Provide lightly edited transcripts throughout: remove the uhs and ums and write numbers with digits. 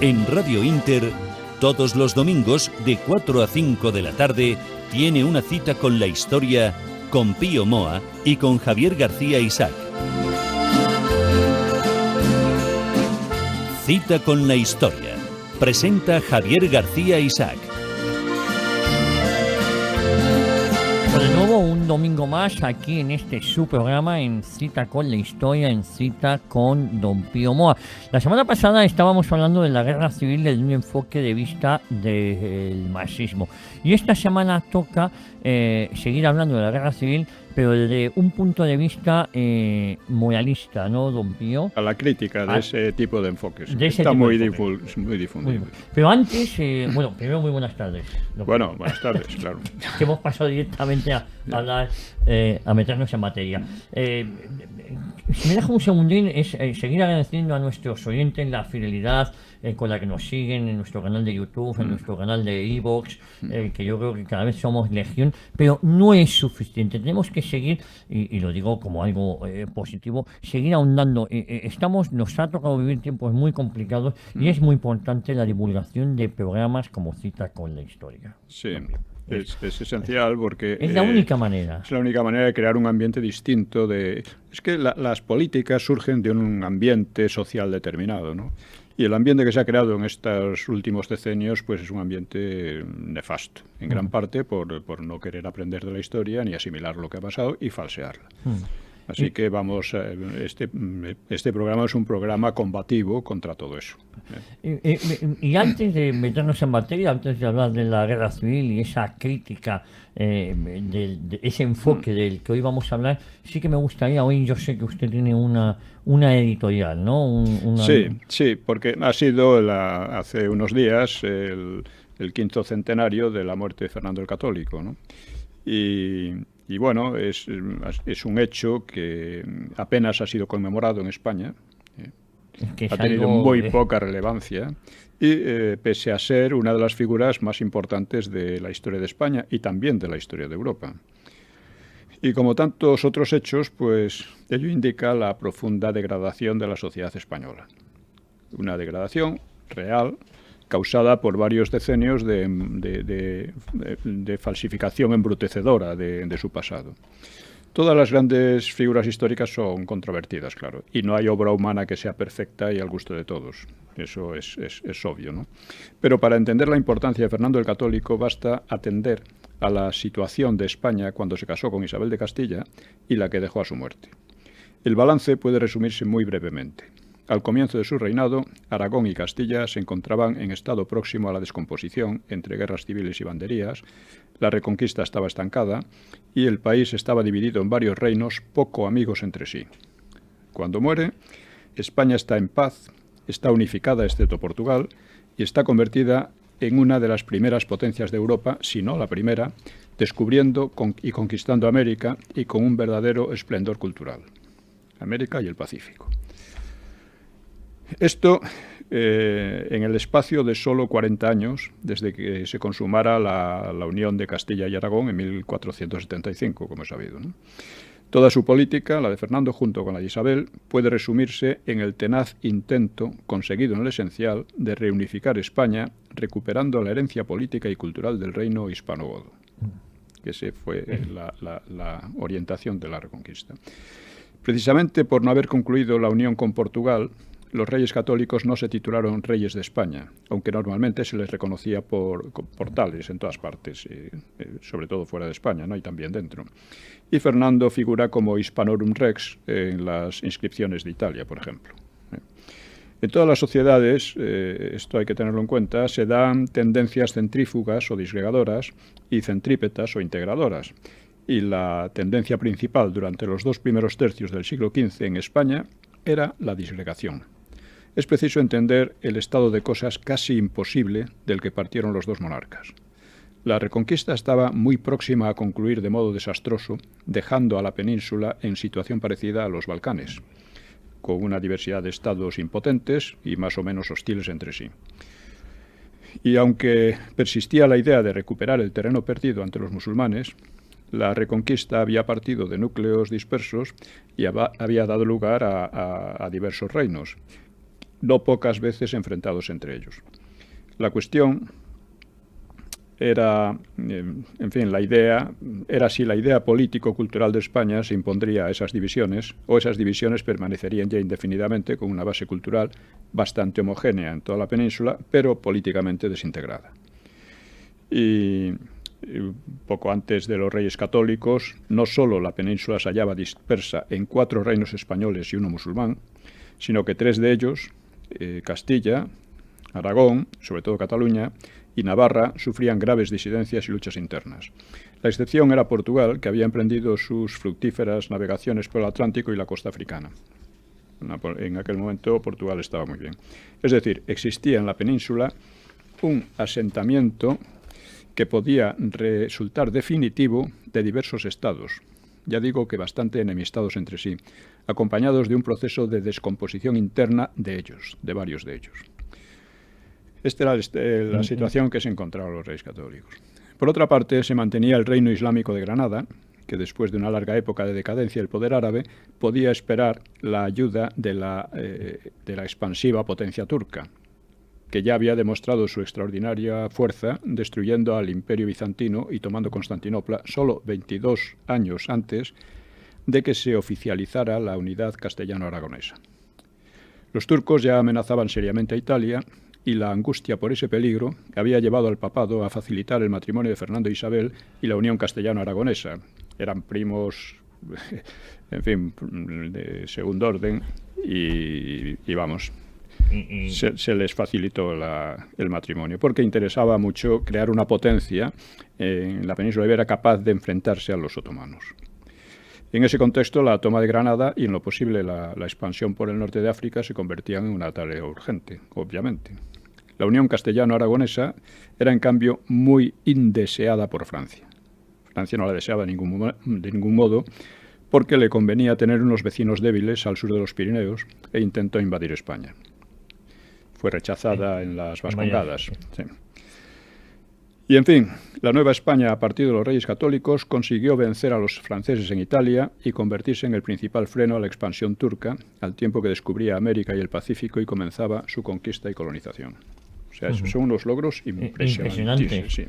En Radio Inter, todos los domingos de 4 a 5 de la tarde, tiene una cita con la historia con Pío Moa y con Javier García Isaac. Cita con la historia. Presenta Javier García Isaac. De nuevo, un domingo más aquí en este su programa, en Cita con la Historia, en Cita con Don Pío Moa. La semana pasada estábamos hablando de la guerra civil desde un enfoque de vista del marxismo. Y esta semana toca seguir hablando de la guerra civil, pero desde un punto de vista moralista, ¿no, Don Pío? A la crítica de ese tipo de enfoques. Está muy difundido. Pero antes, bueno, primero muy buenas tardes. Bueno, buenas tardes, claro. Que hemos pasado directamente a hablar, a meternos en materia. Si me deja un segundín, es seguir agradeciendo a nuestros oyentes la fidelidad con la que nos siguen en nuestro canal de YouTube, en nuestro canal de iVoox, que yo creo que cada vez somos legión, pero no es suficiente. Tenemos que seguir, y lo digo como algo positivo, seguir ahondando. Nos ha tocado vivir tiempos muy complicados y es muy importante la divulgación de programas como Cita con la Historia. Sí. Es esencial porque... Es la única manera. Es la única manera de crear un ambiente distinto. Es que las políticas surgen de un ambiente social determinado, ¿no? Y el ambiente que se ha creado en estos últimos decenios pues es un ambiente nefasto, en gran parte por no querer aprender de la historia ni asimilar lo que ha pasado y falsearla. Así que vamos, este programa es un programa combativo contra todo eso. Y antes de meternos en materia, antes de hablar de la guerra civil y esa crítica, de ese enfoque del que hoy vamos a hablar, sí que me gustaría, hoy yo sé que usted tiene una editorial, ¿no? Sí, porque ha sido hace unos días el quinto centenario de la muerte de Fernando el Católico, ¿no? Y bueno, es un hecho que apenas ha sido conmemorado en España. Ha tenido muy poca relevancia y pese a ser una de las figuras más importantes de la historia de España y también de la historia de Europa. Y como tantos otros hechos, pues ello indica la profunda degradación de la sociedad española. Una degradación real, causada por varios decenios de falsificación embrutecedora de su pasado. Todas las grandes figuras históricas son controvertidas, claro, y no hay obra humana que sea perfecta y al gusto de todos. Eso es obvio, ¿no? Pero para entender la importancia de Fernando el Católico basta atender a la situación de España cuando se casó con Isabel de Castilla y la que dejó a su muerte. El balance puede resumirse muy brevemente. Al comienzo de su reinado, Aragón y Castilla se encontraban en estado próximo a la descomposición entre guerras civiles y banderías, la reconquista estaba estancada y el país estaba dividido en varios reinos poco amigos entre sí. Cuando muere, España está en paz, está unificada excepto Portugal y está convertida en una de las primeras potencias de Europa, si no la primera, descubriendo y conquistando América y con un verdadero esplendor cultural. América y el Pacífico. Esto en el espacio de solo 40 años, desde que se consumara la unión de Castilla y Aragón en 1475, como es sabido, ¿no? Toda su política, la de Fernando junto con la de Isabel, puede resumirse en el tenaz intento, conseguido en lo esencial, de reunificar España, recuperando la herencia política y cultural del reino hispanogodo, que esa fue la orientación de la Reconquista. Precisamente por no haber concluido la unión con Portugal, los reyes católicos no se titularon reyes de España, aunque normalmente se les reconocía por tales en todas partes, sobre todo fuera de España, ¿no? Y también dentro. Y Fernando figura como Hispanorum Rex en las inscripciones de Italia, por ejemplo. En todas las sociedades, esto hay que tenerlo en cuenta, se dan tendencias centrífugas o disgregadoras y centrípetas o integradoras. Y la tendencia principal durante los 2 primeros tercios del siglo XV en España era la disgregación. Es preciso entender el estado de cosas casi imposible del que partieron los dos monarcas. La Reconquista estaba muy próxima a concluir de modo desastroso, dejando a la península en situación parecida a los Balcanes, con una diversidad de estados impotentes y más o menos hostiles entre sí. Y aunque persistía la idea de recuperar el terreno perdido ante los musulmanes, la Reconquista había partido de núcleos dispersos y había dado lugar a diversos reinos. no pocas veces enfrentados entre ellos. La cuestión era, en fin, la idea era si la idea político-cultural de España se impondría a esas divisiones o esas divisiones permanecerían ya indefinidamente con una base cultural bastante homogénea en toda la península, pero políticamente desintegrada. Y poco antes de los Reyes Católicos, no solo la península se hallaba dispersa en 4 reinos españoles y 1 musulmán, sino que 3 de ellos, Castilla, Aragón, sobre todo Cataluña, y Navarra, sufrían graves disidencias y luchas internas. La excepción era Portugal, que había emprendido sus fructíferas navegaciones por el Atlántico y la costa africana. En aquel momento Portugal estaba muy bien. Es decir, existía en la península un asentamiento que podía resultar definitivo de diversos estados, ya digo que bastante enemistados entre sí, acompañados de un proceso de descomposición interna de ellos, de varios de ellos. Esta era la situación que se encontraban los reyes católicos. Por otra parte, se mantenía el reino islámico de Granada, que después de una larga época de decadencia del poder árabe, podía esperar la ayuda de la expansiva potencia turca, que ya había demostrado su extraordinaria fuerza destruyendo al Imperio bizantino y tomando Constantinopla solo 22 años antes de que se oficializara la unidad castellano-aragonesa. Los turcos ya amenazaban seriamente a Italia y la angustia por ese peligro había llevado al papado a facilitar el matrimonio de Fernando e Isabel y la unión castellano-aragonesa. Eran primos, en fin, de segundo orden y vamos, se les facilitó el matrimonio, porque interesaba mucho crear una potencia en la península ibérica capaz de enfrentarse a los otomanos. En ese contexto, la toma de Granada y, en lo posible, la expansión por el norte de África se convertían en una tarea urgente, obviamente. La unión castellano-aragonesa era, en cambio, muy indeseada por Francia. Francia no la deseaba de ningún modo porque le convenía tener unos vecinos débiles al sur de los Pirineos e intentó invadir España. Fue rechazada en las Vascongadas. Sí. Y, en fin, la Nueva España, a partir de los Reyes Católicos, consiguió vencer a los franceses en Italia y convertirse en el principal freno a la expansión turca, al tiempo que descubría América y el Pacífico y comenzaba su conquista y colonización. O sea, esos son unos logros impresionantes. Sí.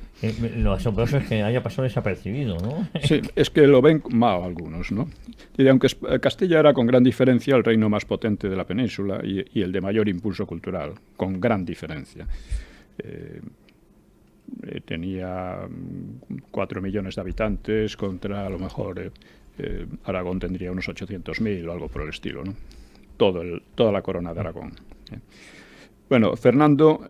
Lo asombroso es que haya pasado desapercibido, ¿no? Sí, es que lo ven mal algunos, ¿no? Y aunque Castilla era con gran diferencia el reino más potente de la península y el de mayor impulso cultural, con gran diferencia. Tenía 4 millones de habitantes contra, a lo mejor, Aragón tendría unos 800.000 o algo por el estilo, ¿no? Toda la corona de Aragón. Bueno, Fernando,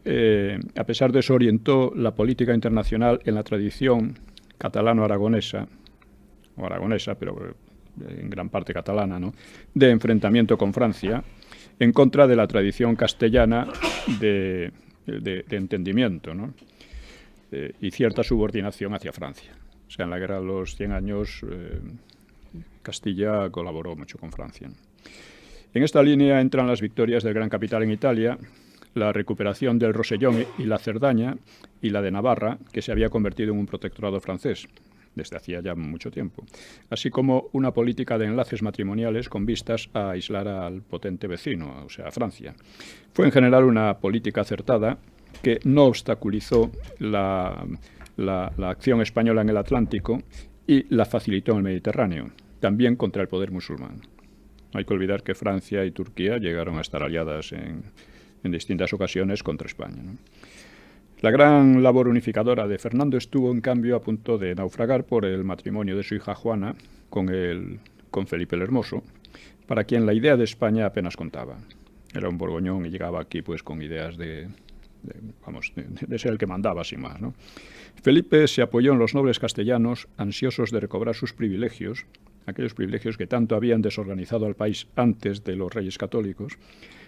a pesar de eso, orientó la política internacional en la tradición catalano-aragonesa, o aragonesa, pero en gran parte catalana, ¿no?, de enfrentamiento con Francia, en contra de la tradición castellana de entendimiento, ¿no?, y cierta subordinación hacia Francia. O sea, en la Guerra de los 100 años, Castilla colaboró mucho con Francia. En esta línea entran las victorias del Gran Capital en Italia, la recuperación del Rosellón y la Cerdaña, y la de Navarra, que se había convertido en un protectorado francés desde hacía ya mucho tiempo, así como una política de enlaces matrimoniales con vistas a aislar al potente vecino, o sea, a Francia. Fue en general una política acertada que no obstaculizó la acción española en el Atlántico y la facilitó en el Mediterráneo, también contra el poder musulmán. No hay que olvidar que Francia y Turquía llegaron a estar aliadas en distintas ocasiones contra España, ¿no? La gran labor unificadora de Fernando estuvo, en cambio, a punto de naufragar por el matrimonio de su hija Juana con Felipe el Hermoso, para quien la idea de España apenas contaba. Era un borgoñón y llegaba aquí pues con ideas de ser el que mandaba, sin más, ¿no? Felipe se apoyó en los nobles castellanos, ansiosos de recobrar sus privilegios, aquellos privilegios que tanto habían desorganizado al país antes de los Reyes Católicos,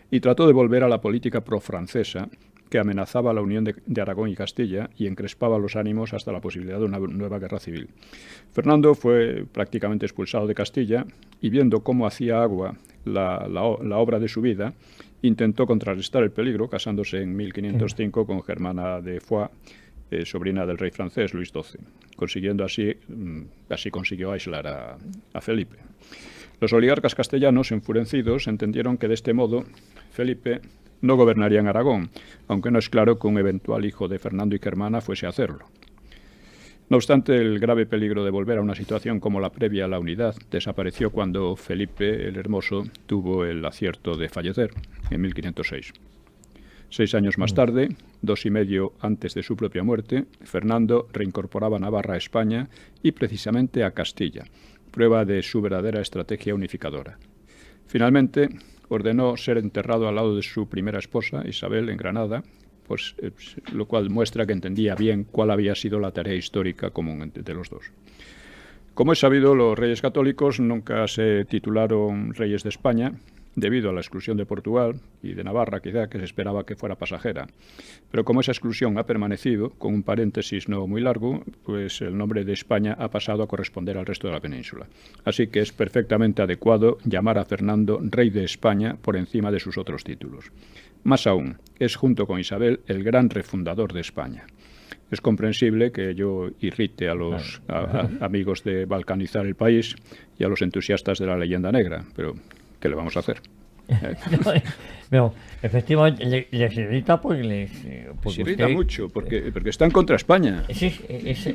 y trató de volver a la política profrancesa que amenazaba la unión de Aragón y Castilla y encrespaba los ánimos hasta la posibilidad de una nueva guerra civil. Fernando fue prácticamente expulsado de Castilla y, viendo cómo hacía agua la obra de su vida, intentó contrarrestar el peligro casándose en 1505 con Germana de Foix, sobrina del rey francés Luis XII, consiguiendo así consiguió aislar a Felipe. Los oligarcas castellanos, enfurecidos, entendieron que de este modo Felipe no gobernarían Aragón, aunque no es claro que un eventual hijo de Fernando y Germana fuese a hacerlo. No obstante, el grave peligro de volver a una situación como la previa a la unidad desapareció cuando Felipe el Hermoso tuvo el acierto de fallecer en 1506. 6 años más tarde, 2 y medio antes de su propia muerte, Fernando reincorporaba Navarra a España y precisamente a Castilla, prueba de su verdadera estrategia unificadora. Finalmente, ordenó ser enterrado al lado de su primera esposa, Isabel, en Granada, pues, lo cual muestra que entendía bien cuál había sido la tarea histórica común de los dos. Como es sabido, los reyes católicos nunca se titularon reyes de España, debido a la exclusión de Portugal y de Navarra, quizá, que se esperaba que fuera pasajera. Pero como esa exclusión ha permanecido, con un paréntesis no muy largo, pues el nombre de España ha pasado a corresponder al resto de la península. Así que es perfectamente adecuado llamar a Fernando rey de España por encima de sus otros títulos. Más aún, es junto con Isabel el gran refundador de España. Es comprensible que ello irrite a los amigos de balcanizar el país y a los entusiastas de la leyenda negra, pero ¿qué le vamos a hacer? Pero efectivamente les irrita porque les irrita mucho porque están contra España.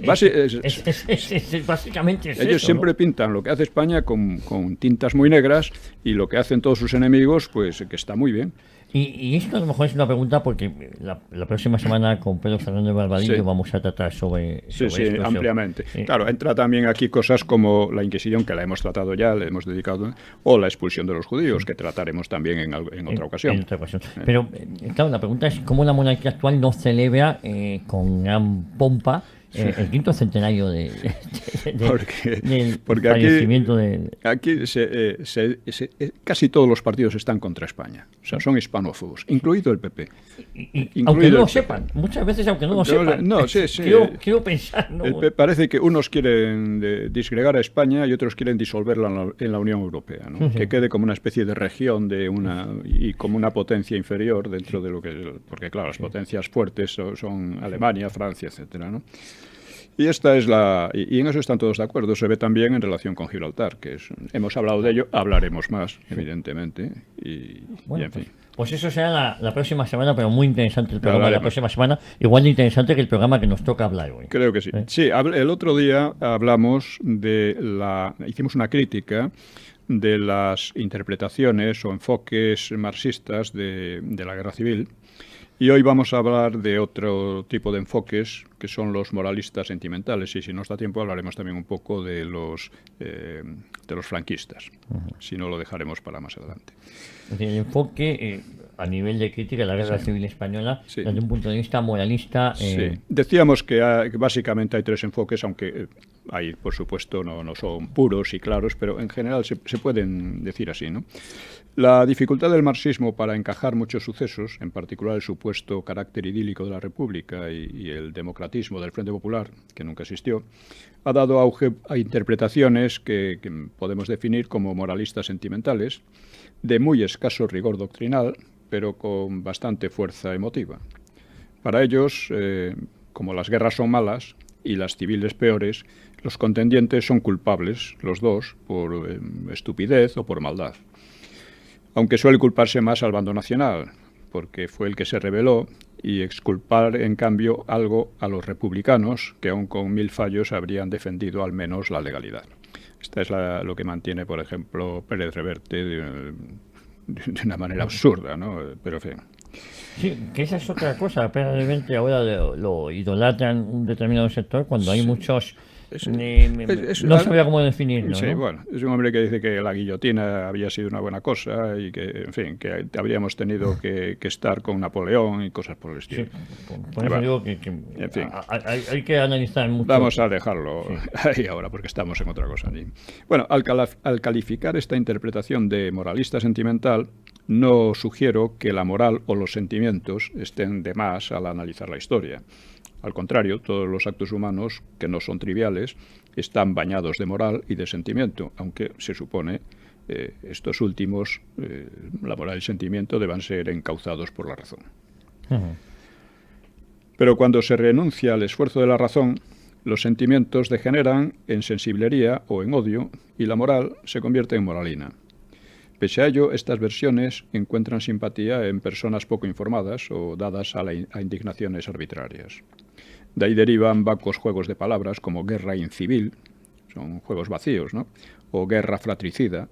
Básicamente es ellos eso, siempre ¿no? pintan lo que hace España con tintas muy negras y lo que hacen todos sus enemigos, pues que está muy bien. Y esto a lo mejor es una pregunta porque la próxima semana con Pedro Fernández Barbadillo Sí. vamos a tratar sobre Sí, esto, ampliamente. Claro, entra también aquí cosas como la Inquisición, que la hemos tratado ya, le hemos dedicado, o la expulsión de los judíos, que trataremos también en otra ocasión. En otra ocasión. Pero, claro, la pregunta es cómo la monarquía actual no celebra con gran pompa el quinto centenario del porque fallecimiento aquí casi todos los partidos están contra España. O sea, son hispanófobos, incluido el PP. Aunque no lo sepan, muchas veces aunque no lo sepan. No, sí. Quiero pensar, ¿no? Parece que unos quieren disgregar a España y otros quieren disolverla en la Unión Europea, ¿no? Que quede como una especie de región y como una potencia inferior dentro de lo que... Porque claro, las potencias fuertes son Alemania, Francia, etcétera, ¿no? Y esta es y en eso están todos de acuerdo. Se ve también en relación con Gibraltar, hemos hablado de ello, hablaremos más, evidentemente. Y en fin. Pues eso será la próxima semana, pero muy interesante el programa de la próxima semana, igual de interesante que el programa que nos toca hablar hoy. Creo que sí. Sí, el otro día hicimos una crítica de las interpretaciones o enfoques marxistas de la guerra civil. Y hoy vamos a hablar de otro tipo de enfoques, que son los moralistas sentimentales. Y si nos da tiempo hablaremos también un poco de los franquistas. Si no, lo dejaremos para más adelante. El enfoque a nivel de crítica de la guerra civil española, desde un punto de vista moralista... Decíamos que básicamente hay 3 enfoques, aunque hay, por supuesto, no son puros y claros, pero en general se pueden decir así, ¿no? La dificultad del marxismo para encajar muchos sucesos, en particular el supuesto carácter idílico de la República y el democratismo del Frente Popular, que nunca existió, ha dado auge a interpretaciones que podemos definir como moralistas sentimentales, de muy escaso rigor doctrinal, pero con bastante fuerza emotiva. Para ellos, como las guerras son malas y las civiles peores, los contendientes son culpables, los dos, por estupidez o por maldad. Aunque suele culparse más al bando nacional, porque fue el que se rebeló, y exculpar, en cambio, algo a los republicanos, que aun con 1000 fallos habrían defendido al menos la legalidad. Esta es lo que mantiene, por ejemplo, Pérez Reverte de una manera absurda, ¿no? Pero en fin. Sí, que esa es otra cosa. Pérez Reverte ahora lo idolatran un determinado sector cuando hay muchos... no sabía cómo definirlo, sí, ¿no? Bueno, es un hombre que dice que la guillotina había sido una buena cosa y que, en fin, que habríamos tenido que estar con Napoleón y cosas por el estilo. Sí, por eso digo que en fin, hay que analizar mucho. Vamos a dejarlo ahí ahora porque estamos en otra cosa. Bueno, al calificar esta interpretación de moralista sentimental, no sugiero que la moral o los sentimientos estén de más al analizar la historia. Al contrario, todos los actos humanos, que no son triviales, están bañados de moral y de sentimiento, aunque se supone estos últimos, la moral y el sentimiento, deban ser encauzados por la razón. Pero cuando se renuncia al esfuerzo de la razón, los sentimientos degeneran en sensiblería o en odio y la moral se convierte en moralina. Pese a ello, estas versiones encuentran simpatía en personas poco informadas o dadas a indignaciones arbitrarias. De ahí derivan vacos juegos de palabras como guerra incivil, son juegos vacíos, ¿no? O guerra fratricida.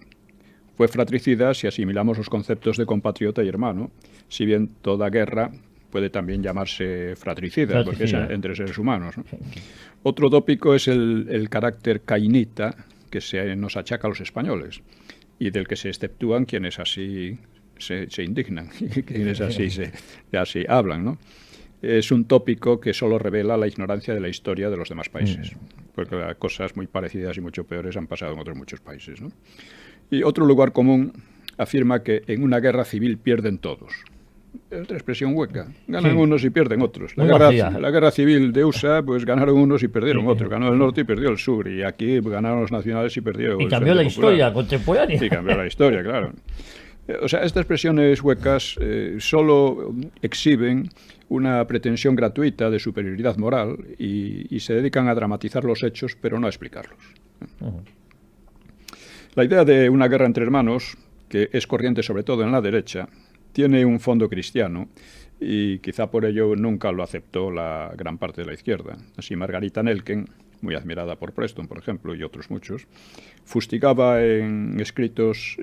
Fue fratricida si asimilamos los conceptos de compatriota y hermano, si bien toda guerra puede también llamarse fratricida, porque es entre seres humanos, ¿no? Otro tópico es el carácter cainita que se nos achaca a los españoles y del que se exceptúan quienes así se indignan, quienes así hablan, ¿no? Es un tópico que solo revela la ignorancia de la historia de los demás países, porque cosas muy parecidas y mucho peores han pasado en otros muchos países, ¿no? Y otro lugar común afirma que en una guerra civil pierden todos. Es otra expresión hueca. Ganan unos y pierden otros. La guerra civil de USA, pues ganaron unos y perdieron otros. Ganó el norte y perdió el sur. Y aquí ganaron los nacionales y perdió el cambió la historia contemporánea. Y cambió la historia, claro. O sea, estas expresiones huecas solo exhiben una pretensión gratuita de superioridad moral y se dedican a dramatizar los hechos, pero no a explicarlos. La idea de una guerra entre hermanos, que es corriente sobre todo en la derecha, tiene un fondo cristiano y quizá por ello nunca lo aceptó la gran parte de la izquierda. Así Margarita Nelken, muy admirada por Preston, por ejemplo, y otros muchos, fustigaba en escritos,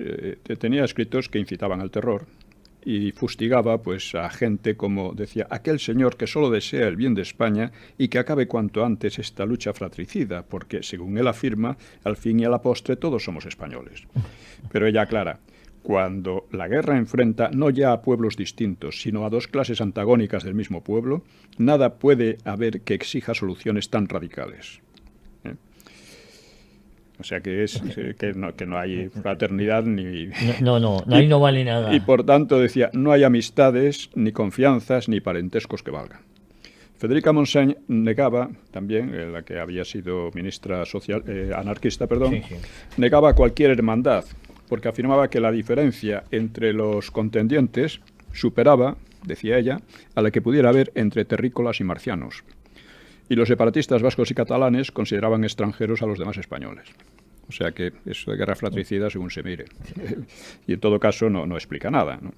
tenía escritos que incitaban al terror y fustigaba pues a gente como, decía, aquel señor que solo desea el bien de España y que acabe cuanto antes esta lucha fratricida, porque, según él afirma, al fin y a la postre todos somos españoles. Pero ella aclara, cuando la guerra enfrenta no ya a pueblos distintos, sino a dos clases antagónicas del mismo pueblo, nada puede haber que exija soluciones tan radicales. O sea que no hay fraternidad ni... No, ahí no vale nada. Y por tanto decía, no hay amistades, ni confianzas, ni parentescos que valgan. Federica Montseny negaba, también, la que había sido ministra anarquista, negaba cualquier hermandad, porque afirmaba que la diferencia entre los contendientes superaba, decía ella, a la que pudiera haber entre terrícolas y marcianos. Y los separatistas vascos y catalanes consideraban extranjeros a los demás españoles. O sea que es de guerra fratricida según se mire. Y en todo caso no explica nada, ¿no?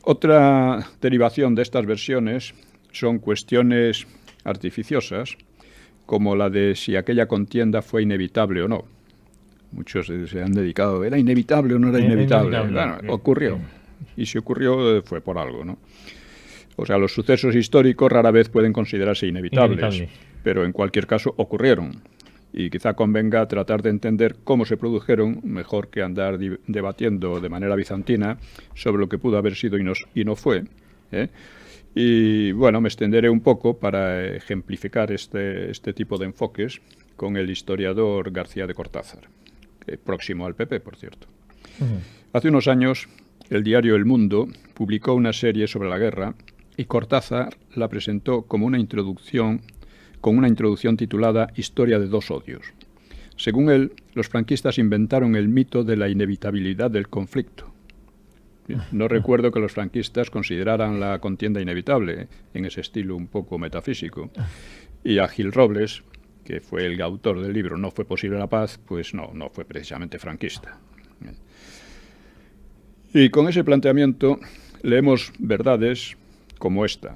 Otra derivación de estas versiones son cuestiones artificiosas, como la de si aquella contienda fue inevitable o no. Muchos se han dedicado, ¿era inevitable o no era inevitable? Bueno, ocurrió. Y si ocurrió fue por algo, ¿no? O sea, los sucesos históricos rara vez pueden considerarse inevitables, pero en cualquier caso ocurrieron. Y quizá convenga tratar de entender cómo se produjeron, mejor que andar debatiendo de manera bizantina sobre lo que pudo haber sido y no fue, ¿eh? Y bueno, me extenderé un poco para ejemplificar este tipo de enfoques con el historiador García de Cortázar, próximo al PP, por cierto. Hace unos años, el diario El Mundo publicó una serie sobre la guerra y Cortázar la presentó como una introducción, con una introducción titulada Historia de dos odios. Según él, los franquistas inventaron el mito de la inevitabilidad del conflicto. No recuerdo que los franquistas consideraran la contienda inevitable, en ese estilo un poco metafísico. Y a Gil Robles, que fue el autor del libro No fue posible la paz, pues no fue precisamente franquista. Y con ese planteamiento leemos verdades como esta,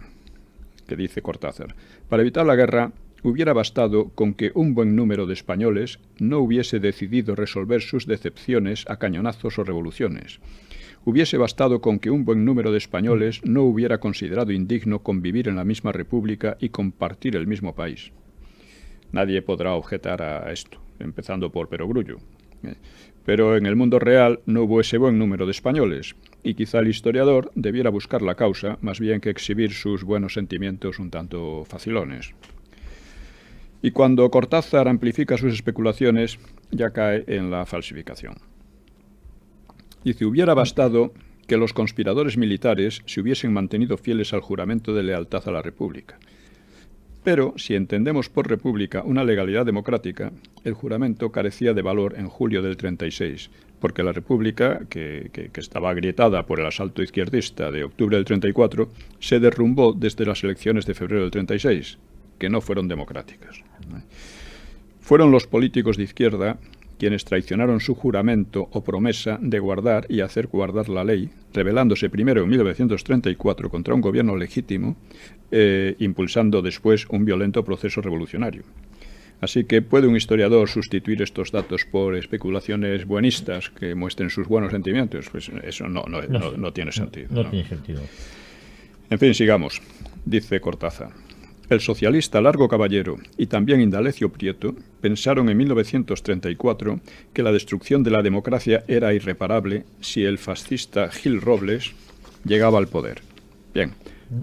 que dice Cortázar. Para evitar la guerra, hubiera bastado con que un buen número de españoles no hubiese decidido resolver sus decepciones a cañonazos o revoluciones. Hubiese bastado con que un buen número de españoles no hubiera considerado indigno convivir en la misma república y compartir el mismo país. Nadie podrá objetar a esto, empezando por Perogrullo. Pero en el mundo real no hubo ese buen número de españoles, y quizá el historiador debiera buscar la causa más bien que exhibir sus buenos sentimientos un tanto facilones. Y cuando Cortázar amplifica sus especulaciones, ya cae en la falsificación. Dice, hubiera bastado que los conspiradores militares se hubiesen mantenido fieles al juramento de lealtad a la República. Pero, si entendemos por república una legalidad democrática, el juramento carecía de valor en julio del 36, porque la república, que estaba agrietada por el asalto izquierdista de octubre del 34, se derrumbó desde las elecciones de febrero del 36, que no fueron democráticas. Fueron los políticos de izquierda quienes traicionaron su juramento o promesa de guardar y hacer guardar la ley, rebelándose primero en 1934 contra un gobierno legítimo, impulsando después un violento proceso revolucionario. Así que, ¿puede un historiador sustituir estos datos por especulaciones buenistas que muestren sus buenos sentimientos? Pues eso no tiene sentido. No tiene sentido. En fin, sigamos. Dice Cortázar. El socialista Largo Caballero y también Indalecio Prieto pensaron en 1934 que la destrucción de la democracia era irreparable si el fascista Gil Robles llegaba al poder. Bien,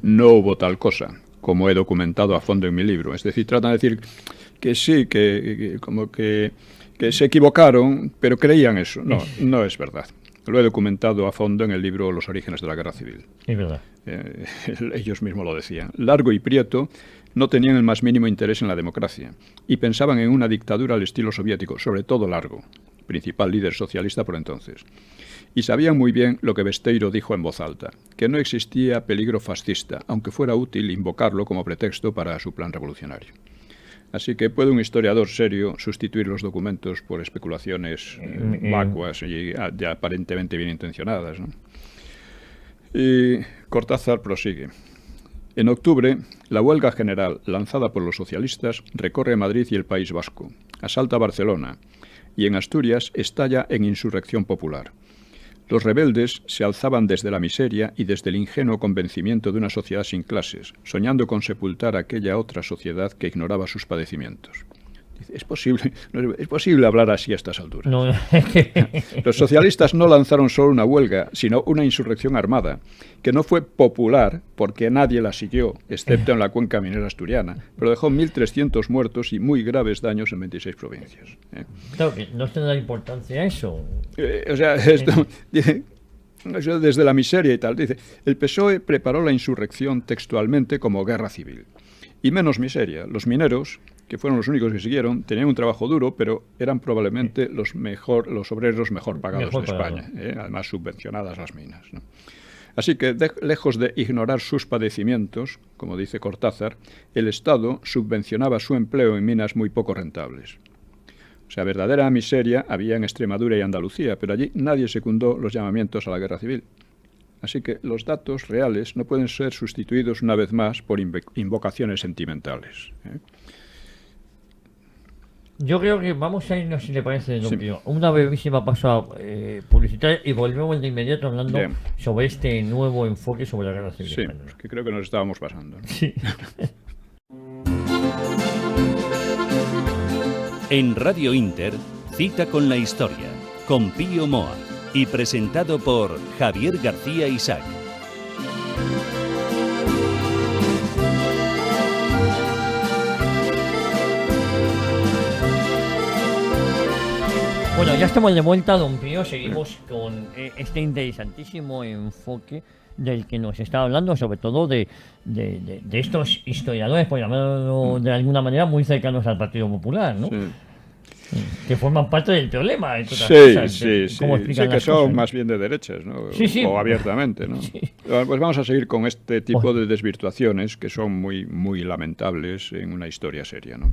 no hubo tal cosa, como he documentado a fondo en mi libro. Es decir, tratan de decir que sí, que se equivocaron, pero creían eso. No, no es verdad. Lo he documentado a fondo en el libro Los orígenes de la guerra civil. Es verdad. Ellos mismos lo decían. Largo y Prieto no tenían el más mínimo interés en la democracia y pensaban en una dictadura al estilo soviético, sobre todo Largo, principal líder socialista por entonces. Y sabían muy bien lo que Besteiro dijo en voz alta, que no existía peligro fascista, aunque fuera útil invocarlo como pretexto para su plan revolucionario. Así que ¿puede un historiador serio sustituir los documentos por especulaciones vacuas y aparentemente bien intencionadas, ¿no? Y Cortázar prosigue. En octubre, la huelga general lanzada por los socialistas recorre Madrid y el País Vasco, asalta Barcelona y en Asturias estalla en insurrección popular. Los rebeldes se alzaban desde la miseria y desde el ingenuo convencimiento de una sociedad sin clases, soñando con sepultar aquella otra sociedad que ignoraba sus padecimientos. Dice, ¿es posible hablar así a estas alturas? No. Los socialistas no lanzaron solo una huelga, sino una insurrección armada, que no fue popular porque nadie la siguió, excepto en la cuenca minera asturiana, pero dejó 1.300 muertos y muy graves daños en 26 provincias. Claro que no se da importancia a eso. Esto dice, desde la miseria y tal, dice, el PSOE preparó la insurrección textualmente como guerra civil. Y menos miseria, los mineros, que fueron los únicos que siguieron, tenían un trabajo duro, pero eran probablemente los obreros mejor pagados de España, además subvencionadas las minas, ¿no? Así que, lejos de ignorar sus padecimientos, como dice Cortázar, el Estado subvencionaba su empleo en minas muy poco rentables. O sea, verdadera miseria había en Extremadura y Andalucía, pero allí nadie secundó los llamamientos a la guerra civil. Así que los datos reales no pueden ser sustituidos una vez más por invocaciones sentimentales, ¿eh? Yo creo que vamos a irnos, si le parece, don Pío, una brevísima pausa publicitaria y volvemos de inmediato hablando sobre este nuevo enfoque sobre la guerra civil española. Sí, que creo que nos estábamos pasando, ¿no? Sí. En Radio Inter, Cita con la Historia, con Pío Moa y presentado por Javier García Isaac. Bueno, ya estamos de vuelta, don Pío. Seguimos con este interesantísimo enfoque del que nos estaba hablando, sobre todo de estos historiadores, por llamarlo de alguna manera, muy cercanos al Partido Popular, ¿no? Sí. Que forman parte del problema. Sí. Sé que son más bien de derechas, ¿no? Sí. O abiertamente, ¿no? Sí. Pues vamos a seguir con este tipo de desvirtuaciones que son muy, muy lamentables en una historia seria, ¿no?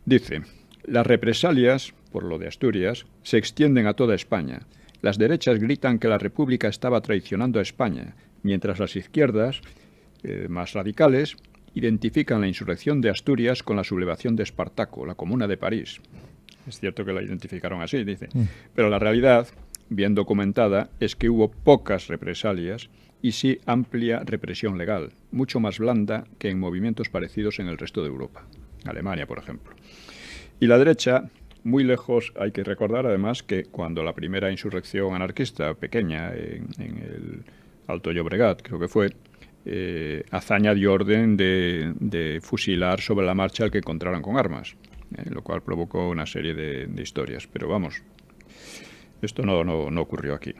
Dice, las represalias por lo de Asturias se extienden a toda España. Las derechas gritan que la República estaba traicionando a España, mientras las izquierdas, más radicales, identifican la insurrección de Asturias con la sublevación de Espartaco, la Comuna de París. Es cierto que la identificaron así, dice. Pero la realidad, bien documentada, es que hubo pocas represalias y sí amplia represión legal, mucho más blanda que en movimientos parecidos en el resto de Europa. Alemania, por ejemplo. Y la derecha, muy lejos, hay que recordar además que cuando la primera insurrección anarquista pequeña en el Alto Llobregat, creo que fue, Azaña dio orden de fusilar sobre la marcha al que encontraran con armas, lo cual provocó una serie de historias. Pero vamos, esto no ocurrió aquí.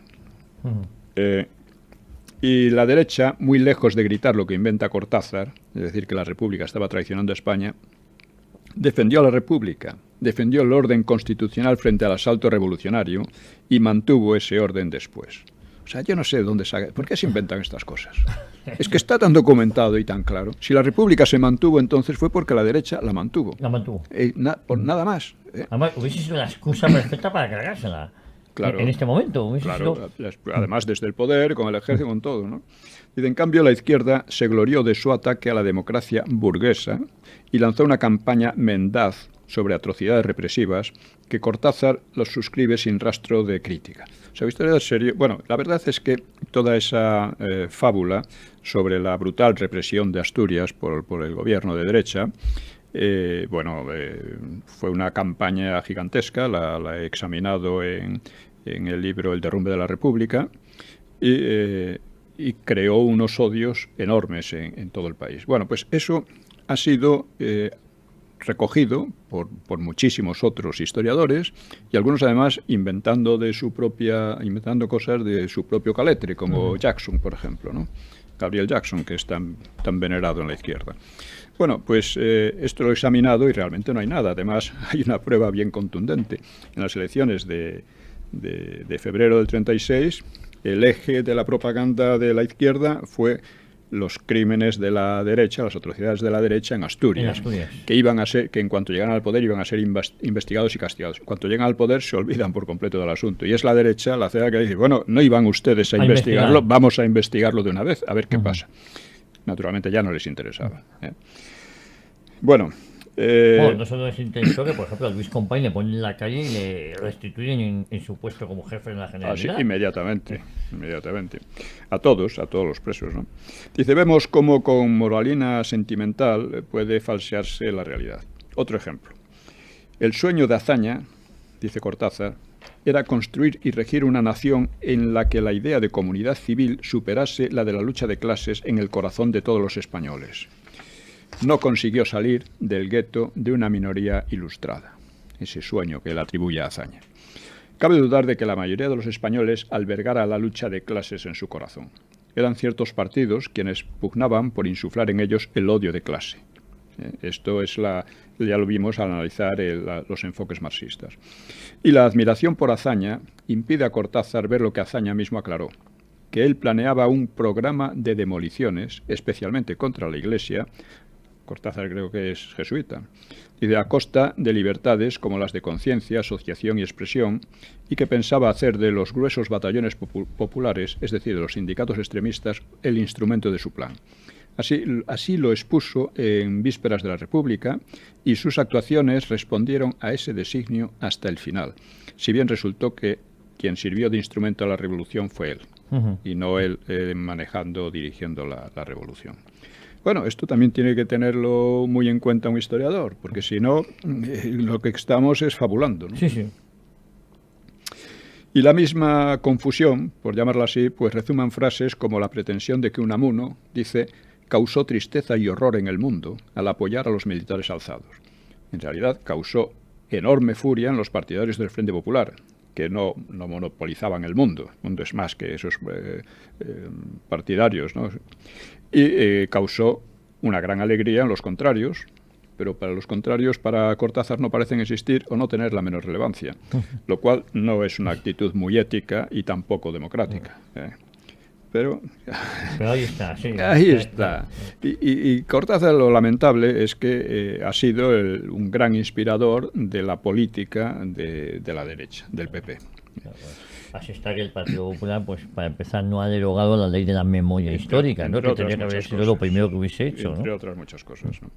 Y la derecha, muy lejos de gritar lo que inventa Cortázar, es decir, que la República estaba traicionando a España, defendió a la República, defendió el orden constitucional frente al asalto revolucionario y mantuvo ese orden después. O sea, yo no sé de dónde saca. ¿Por qué se inventan estas cosas? Es que está tan documentado y tan claro. Si la República se mantuvo, entonces fue porque la derecha la mantuvo. La mantuvo. Por nada más. Además, hubiese sido la excusa perfecta para cargársela. Claro, en este momento. Claro, además desde el poder, con el ejército, con todo, ¿no? Y en cambio la izquierda se glorió de su ataque a la democracia burguesa y lanzó una campaña mendaz sobre atrocidades represivas que Cortázar los suscribe sin rastro de crítica. O sea, historiador serio. Bueno, la verdad es que toda esa fábula sobre la brutal represión de Asturias por el gobierno de derecha, fue una campaña gigantesca, la he examinado en el libro El derrumbe de la República, y creó unos odios enormes en todo el país. Bueno, pues eso ha sido recogido por muchísimos otros historiadores, y algunos además inventando cosas de su propio caletre, como Jackson, por ejemplo, ¿no? Gabriel Jackson, que es tan venerado en la izquierda. Bueno, pues esto lo he examinado y realmente no hay nada. Además, hay una prueba bien contundente. En las elecciones de febrero del 36, el eje de la propaganda de la izquierda fue los crímenes de la derecha, las atrocidades de la derecha en Asturias. Que en cuanto llegan al poder iban a ser investigados y castigados. En cuanto llegan al poder se olvidan por completo del asunto. Y es la derecha, la CEA, que dice, bueno, no iban ustedes a investigarlo, vamos a investigarlo de una vez, a ver qué pasa. Naturalmente ya no les interesaba. Bueno, no solo les interesó que, por ejemplo, a Luis Companys le ponen en la calle y le restituyen en su puesto como jefe de la Generalidad. Así, inmediatamente. A todos los presos, ¿no? Dice, vemos cómo con moralina sentimental puede falsearse la realidad. Otro ejemplo. El sueño de Azaña, dice Cortázar, era construir y regir una nación en la que la idea de comunidad civil superase la de la lucha de clases en el corazón de todos los españoles. No consiguió salir del gueto de una minoría ilustrada, ese sueño que él atribuye a Azaña. Cabe dudar de que la mayoría de los españoles albergara la lucha de clases en su corazón. Eran ciertos partidos quienes pugnaban por insuflar en ellos el odio de clase. Esto es ya lo vimos al analizar los enfoques marxistas. Y la admiración por Azaña impide a Cortázar ver lo que Azaña mismo aclaró, que él planeaba un programa de demoliciones, especialmente contra la Iglesia. Cortázar creo que es jesuita, y a costa de libertades como las de conciencia, asociación y expresión, y que pensaba hacer de los gruesos batallones populares, es decir, de los sindicatos extremistas, el instrumento de su plan. Así lo expuso en vísperas de la República, y sus actuaciones respondieron a ese designio hasta el final, si bien resultó que quien sirvió de instrumento a la revolución fue él, y no él dirigiendo la revolución. Bueno, esto también tiene que tenerlo muy en cuenta un historiador, porque si no, lo que estamos es fabulando, ¿no? Sí. Y la misma confusión, por llamarla así, pues resuman frases como la pretensión de que Unamuno, dice, causó tristeza y horror en el mundo al apoyar a los militares alzados. En realidad, causó enorme furia en los partidarios del Frente Popular, que no monopolizaban el mundo. El mundo es más que esos partidarios, ¿no? Y causó una gran alegría en los contrarios, pero para los contrarios, para Cortázar, no parecen existir o no tener la menor relevancia, lo cual no es una actitud muy ética y tampoco democrática. Pero ahí está, sí. Ahí está. Y Cortázar, lo lamentable es que ha sido un gran inspirador de la política de la derecha, del PP. Así está que el Partido Popular, pues para empezar, no ha derogado la ley de la memoria histórica, ¿no? Que tendría que haber sido lo primero que hubiese hecho, ¿no? Entre otras muchas cosas, ¿no?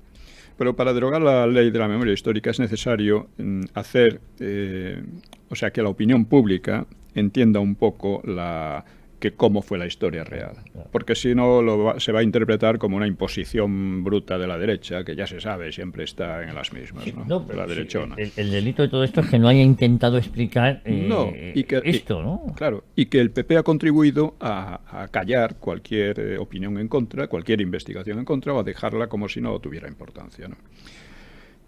Pero para derogar la ley de la memoria histórica es necesario hacer, que la opinión pública entienda un poco cómo fue la historia real. Porque si no, se va a interpretar como una imposición bruta de la derecha, que ya se sabe, siempre está en las mismas, ¿no? La derechona. El delito de todo esto es que no haya intentado explicar esto, ¿no? Claro, y que el PP ha contribuido a callar cualquier opinión en contra, cualquier investigación en contra, o a dejarla como si no tuviera importancia, ¿no?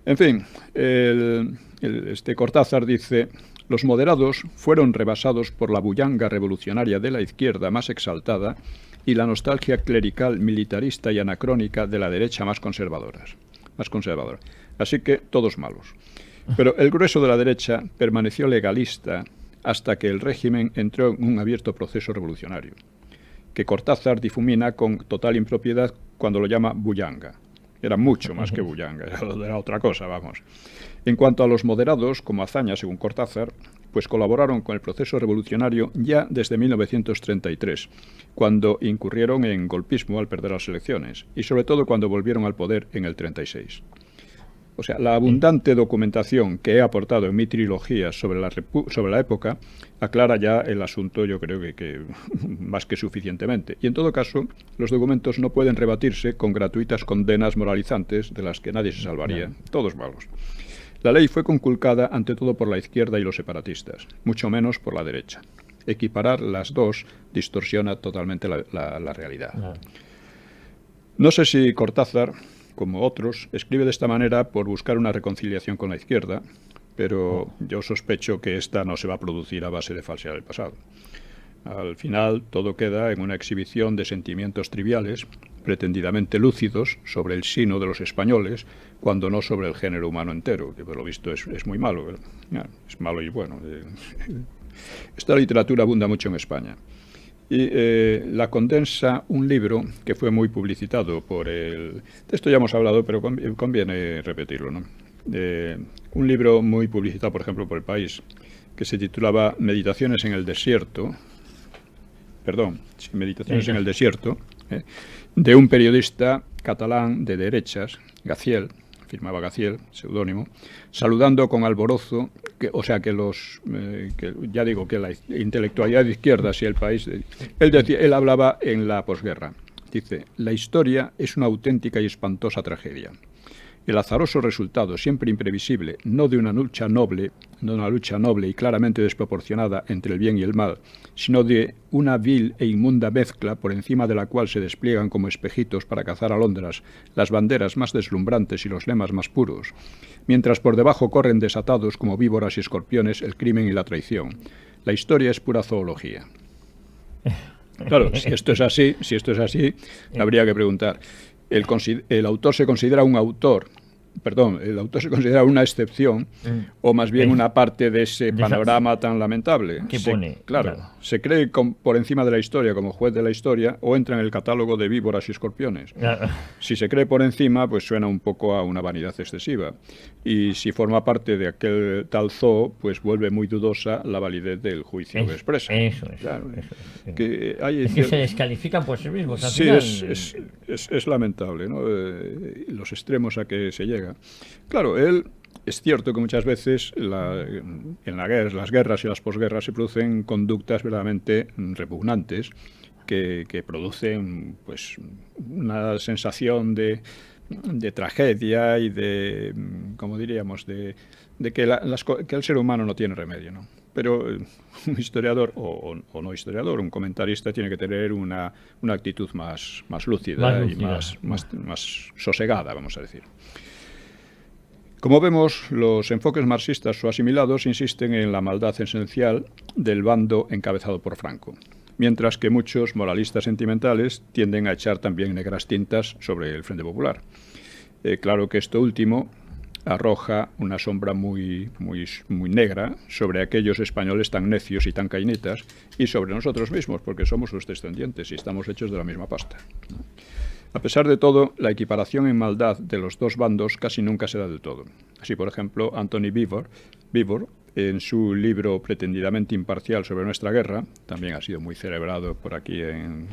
En fin, Cortázar dice: los moderados fueron rebasados por la bullanga revolucionaria de la izquierda más exaltada y la nostalgia clerical, militarista y anacrónica de la derecha más conservadora. Así que todos malos. Pero el grueso de la derecha permaneció legalista hasta que el régimen entró en un abierto proceso revolucionario, que Cortázar difumina con total impropiedad cuando lo llama bullanga. Era mucho más que bullanga, era otra cosa, vamos. En cuanto a los moderados, como Azaña, según Cortázar, pues colaboraron con el proceso revolucionario ya desde 1933, cuando incurrieron en golpismo al perder las elecciones, y sobre todo cuando volvieron al poder en el 36. O sea, la abundante documentación que he aportado en mi trilogía sobre la época aclara ya el asunto, yo creo que más que suficientemente. Y en todo caso, los documentos no pueden rebatirse con gratuitas condenas moralizantes de las que nadie se salvaría, todos malos. La ley fue conculcada ante todo por la izquierda y los separatistas, mucho menos por la derecha. Equiparar las dos distorsiona totalmente la realidad. No sé si Cortázar, como otros, escribe de esta manera por buscar una reconciliación con la izquierda, pero yo sospecho que esta no se va a producir a base de falsear el pasado. Al final, todo queda en una exhibición de sentimientos triviales, pretendidamente lúcidos, sobre el sino de los españoles, cuando no sobre el género humano entero, que por lo visto es muy malo. Es malo y bueno. Esta literatura abunda mucho en España. Y la condensa un libro que fue muy publicitado por el... De esto ya hemos hablado, pero conviene repetirlo, ¿no? Un libro muy publicitado, por ejemplo, por El País, que se titulaba Meditaciones en el desierto, Meditaciones en el desierto, de un periodista catalán de derechas, Gaziel, firmaba Gaziel, seudónimo, saludando con alborozo, que ya digo que la intelectualidad de izquierdas y El País, él hablaba en la posguerra, dice, la historia es una auténtica y espantosa tragedia. El azaroso resultado, siempre imprevisible, no de una lucha noble y claramente desproporcionada entre el bien y el mal, sino de una vil e inmunda mezcla por encima de la cual se despliegan como espejitos para cazar alondras las banderas más deslumbrantes y los lemas más puros, mientras por debajo corren desatados como víboras y escorpiones el crimen y la traición. La historia es pura zoología. Claro, si esto es así, habría que preguntar. El autor se considera un autor, el autor se considera una excepción, o más bien una parte de ese panorama tan lamentable. Se cree por encima de la historia como juez de la historia, o entra en el catálogo de víboras y escorpiones. Si se cree por encima, pues suena un poco a una vanidad excesiva. Y si forma parte de aquel tal zoo, pues vuelve muy dudosa la validez del juicio que expresa. Eso. Que se descalifican por sí mismos. Al sí, final. Es lamentable, ¿no? Los extremos a que se llega. Claro, es cierto que muchas veces en las guerras y las posguerras se producen conductas verdaderamente repugnantes que producen pues una sensación de tragedia y de, como diríamos, de que el ser humano no tiene remedio, ¿no? Pero un historiador, o no historiador, un comentarista tiene que tener una actitud más lúcida y más sosegada, vamos a decir. Como vemos, los enfoques marxistas o asimilados insisten en la maldad esencial del bando encabezado por Franco, mientras que muchos moralistas sentimentales tienden a echar también negras tintas sobre el Frente Popular. Claro que esto último arroja una sombra muy negra sobre aquellos españoles tan necios y tan cañitas y sobre nosotros mismos, porque somos sus descendientes y estamos hechos de la misma pasta. A pesar de todo, la equiparación en maldad de los dos bandos casi nunca se da del todo. Así, por ejemplo, Anthony Beevor, en su libro pretendidamente imparcial sobre nuestra guerra, también ha sido muy celebrado por aquí en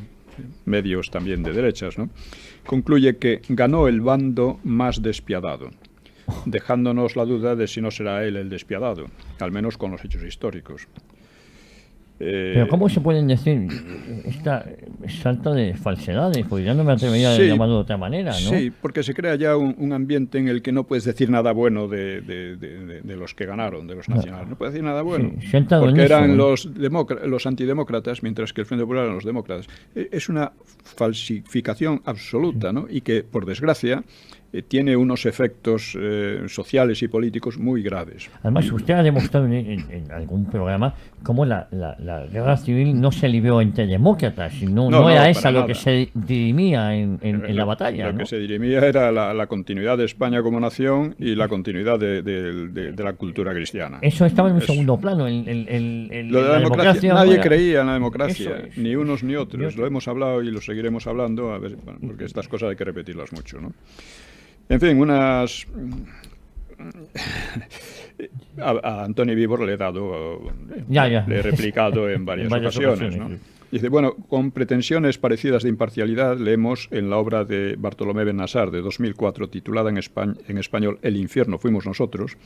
medios también de derechas, ¿no?, concluye que ganó el bando más despiadado, dejándonos la duda de si no será él el despiadado, al menos con los hechos históricos. Pero ¿cómo se pueden decir esta salta de falsedades? Porque ya no me atrevería a llamarlo de otra manera, ¿no? Sí, porque se crea ya un ambiente en el que no puedes decir nada bueno de los que ganaron, de los nacionales. No puedes decir nada bueno, porque eran los antidemócratas, mientras que el Frente Popular eran los demócratas. Es una falsificación absoluta, ¿no? Y que, por desgracia, tiene unos efectos sociales y políticos muy graves. Además, usted ha demostrado en algún programa cómo la guerra civil no se libró entre demócratas, sino no era esa lo que se dirimía en la batalla. Lo ¿no? que se dirimía era la continuidad de España como nación y la continuidad de la cultura cristiana. Eso estaba en un segundo plano. Lo de la democracia, nadie creía en la democracia, ni unos ni otros. Lo hemos hablado y lo seguiremos hablando, a ver, bueno, porque estas cosas hay que repetirlas mucho, ¿no? En fin, a Antoni Víbor le he dado, le he replicado en varias ocasiones, ¿no? Sí. Dice, bueno, con pretensiones parecidas de imparcialidad leemos en la obra de Bartolomé Benassar de 2004, titulada en español El infierno fuimos nosotros,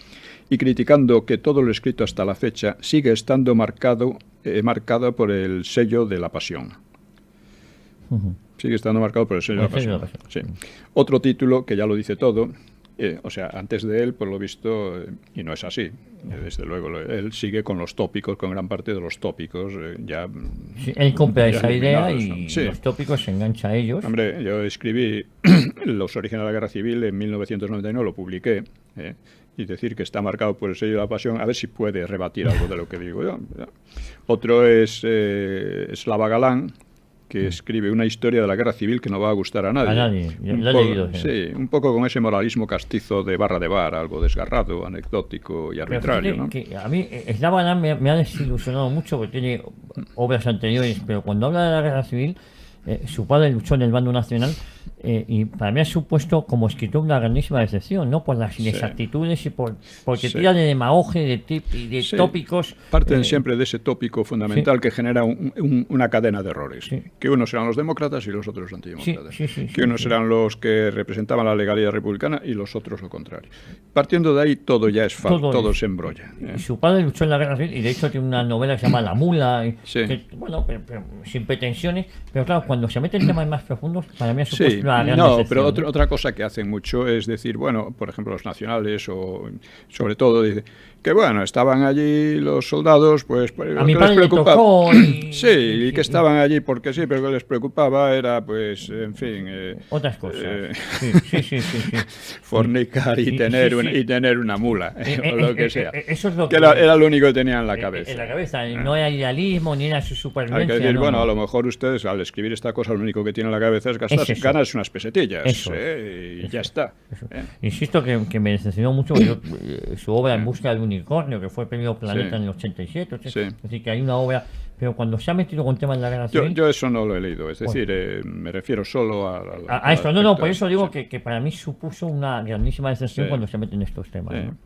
y criticando que todo lo escrito hasta la fecha sigue estando marcado por el sello de la pasión. Sigue estando marcado por el sello de la pasión. Sí. Otro título que ya lo dice todo, o sea, antes de él, por lo visto, y no es así, desde luego, él sigue con los tópicos, con gran parte de los tópicos. Sí, él compra esa idea y ¿no? Sí. los tópicos se engancha a ellos. Hombre, yo escribí Los orígenes de la guerra civil en 1999, lo publiqué, y decir que está marcado por el sello de la pasión, a ver si puede rebatir algo de lo que digo yo. Otro es Slava Galán, que escribe una historia de la guerra civil que no va a gustar a nadie. A nadie, lo he leído. Sí, un poco con ese moralismo castizo de barra de bar, algo desgarrado, anecdótico y arbitrario, ¿no? Que a mí Slava Galán me ha desilusionado mucho porque tiene obras anteriores, pero cuando habla de la guerra civil, su padre luchó en el bando nacional y para mí ha supuesto como escritor una grandísima decepción, ¿no? Por las inexactitudes y porque tira de demagogia, de tópicos. Parten siempre de ese tópico fundamental que genera una cadena de errores. Sí. Que unos eran los demócratas y los otros los antidemócratas. Que unos sí. eran los que representaban la legalidad republicana y los otros lo contrario. Partiendo de ahí todo ya es falso, todo se embrolla. Su padre luchó en la guerra civil y de hecho tiene una novela que se llama La Mula, que, bueno, pero sin pretensiones, pero claro, cuando se mete en temas más profundos, para mí ha supuesto una gran decepción, pero otra cosa que hacen mucho es decir, bueno, por ejemplo, los nacionales o sobre todo, dice que bueno, estaban allí los soldados, pues a mi padre le tocó y que estaban allí porque sí, pero lo que les preocupaba era, pues, en fin, otras cosas. Sí. Fornicar y tener una mula, o lo que sea. Eso es lo que era lo único que tenían en la cabeza. En la cabeza, no era idealismo ni era su supervivencia. Hay que decir, bueno, a lo mejor ustedes al escribir esta cosa lo único que tienen en la cabeza es ganas unas pesetillas, y ya está. Insisto que me decepcionó mucho su obra En busca del unicornio, que fue premio Planeta en el 87, es decir, que hay una obra, pero cuando se ha metido con temas de la guerra civil... Yo eso no lo he leído, es decir, me refiero solo a esto. No, por eso digo que para mí supuso una grandísima decepción cuando se meten estos temas. ¿No?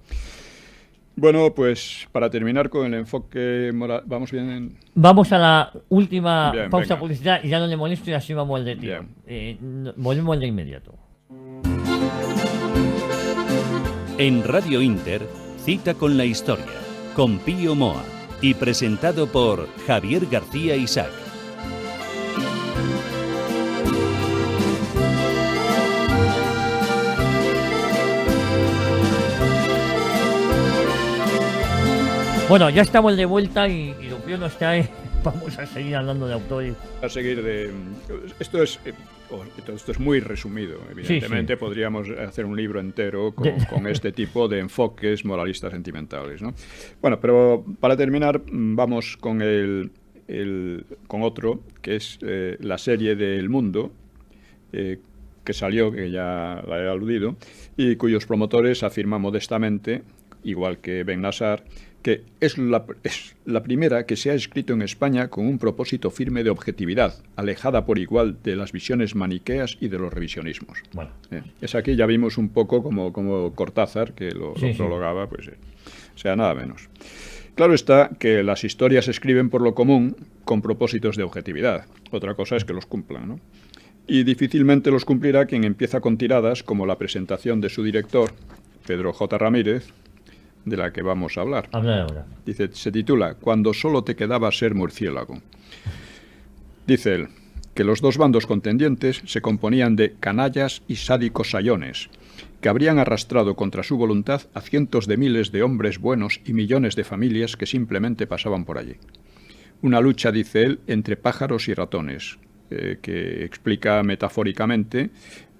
Bueno, pues para terminar con el enfoque moral, ¿vamos bien? Vamos a la última pausa publicitaria y ya no le molesto y así vamos al de tiro. Volvemos de inmediato. En Radio Inter, Cita con la Historia, con Pío Moa y presentado por Javier García Isaac. Bueno, ya estamos de vuelta y lo que nos trae, vamos a seguir hablando de autores. A seguir esto es muy resumido, evidentemente podríamos hacer un libro entero con este tipo de enfoques moralistas sentimentales, ¿no? Bueno, pero para terminar vamos con con otro, que es la serie de El Mundo, que salió, que ya la he aludido, y cuyos promotores afirman modestamente, igual que Benassar, que es la primera que se ha escrito en España con un propósito firme de objetividad, alejada por igual de las visiones maniqueas y de los revisionismos. Bueno. Es aquí ya vimos un poco como Cortázar, que lo prologaba, pues, o sea, nada menos. Claro está que las historias se escriben por lo común con propósitos de objetividad. Otra cosa es que los cumplan, ¿no? Y difícilmente los cumplirá quien empieza con tiradas como la presentación de su director, Pedro J. Ramírez, de la que vamos a hablar. Habla ahora. Dice, se titula Cuando solo te quedaba ser murciélago. Dice él que los dos bandos contendientes se componían de canallas y sádicos sayones, que habrían arrastrado contra su voluntad a cientos de miles de hombres buenos y millones de familias que simplemente pasaban por allí. Una lucha, dice él, entre pájaros y ratones, que explica metafóricamente,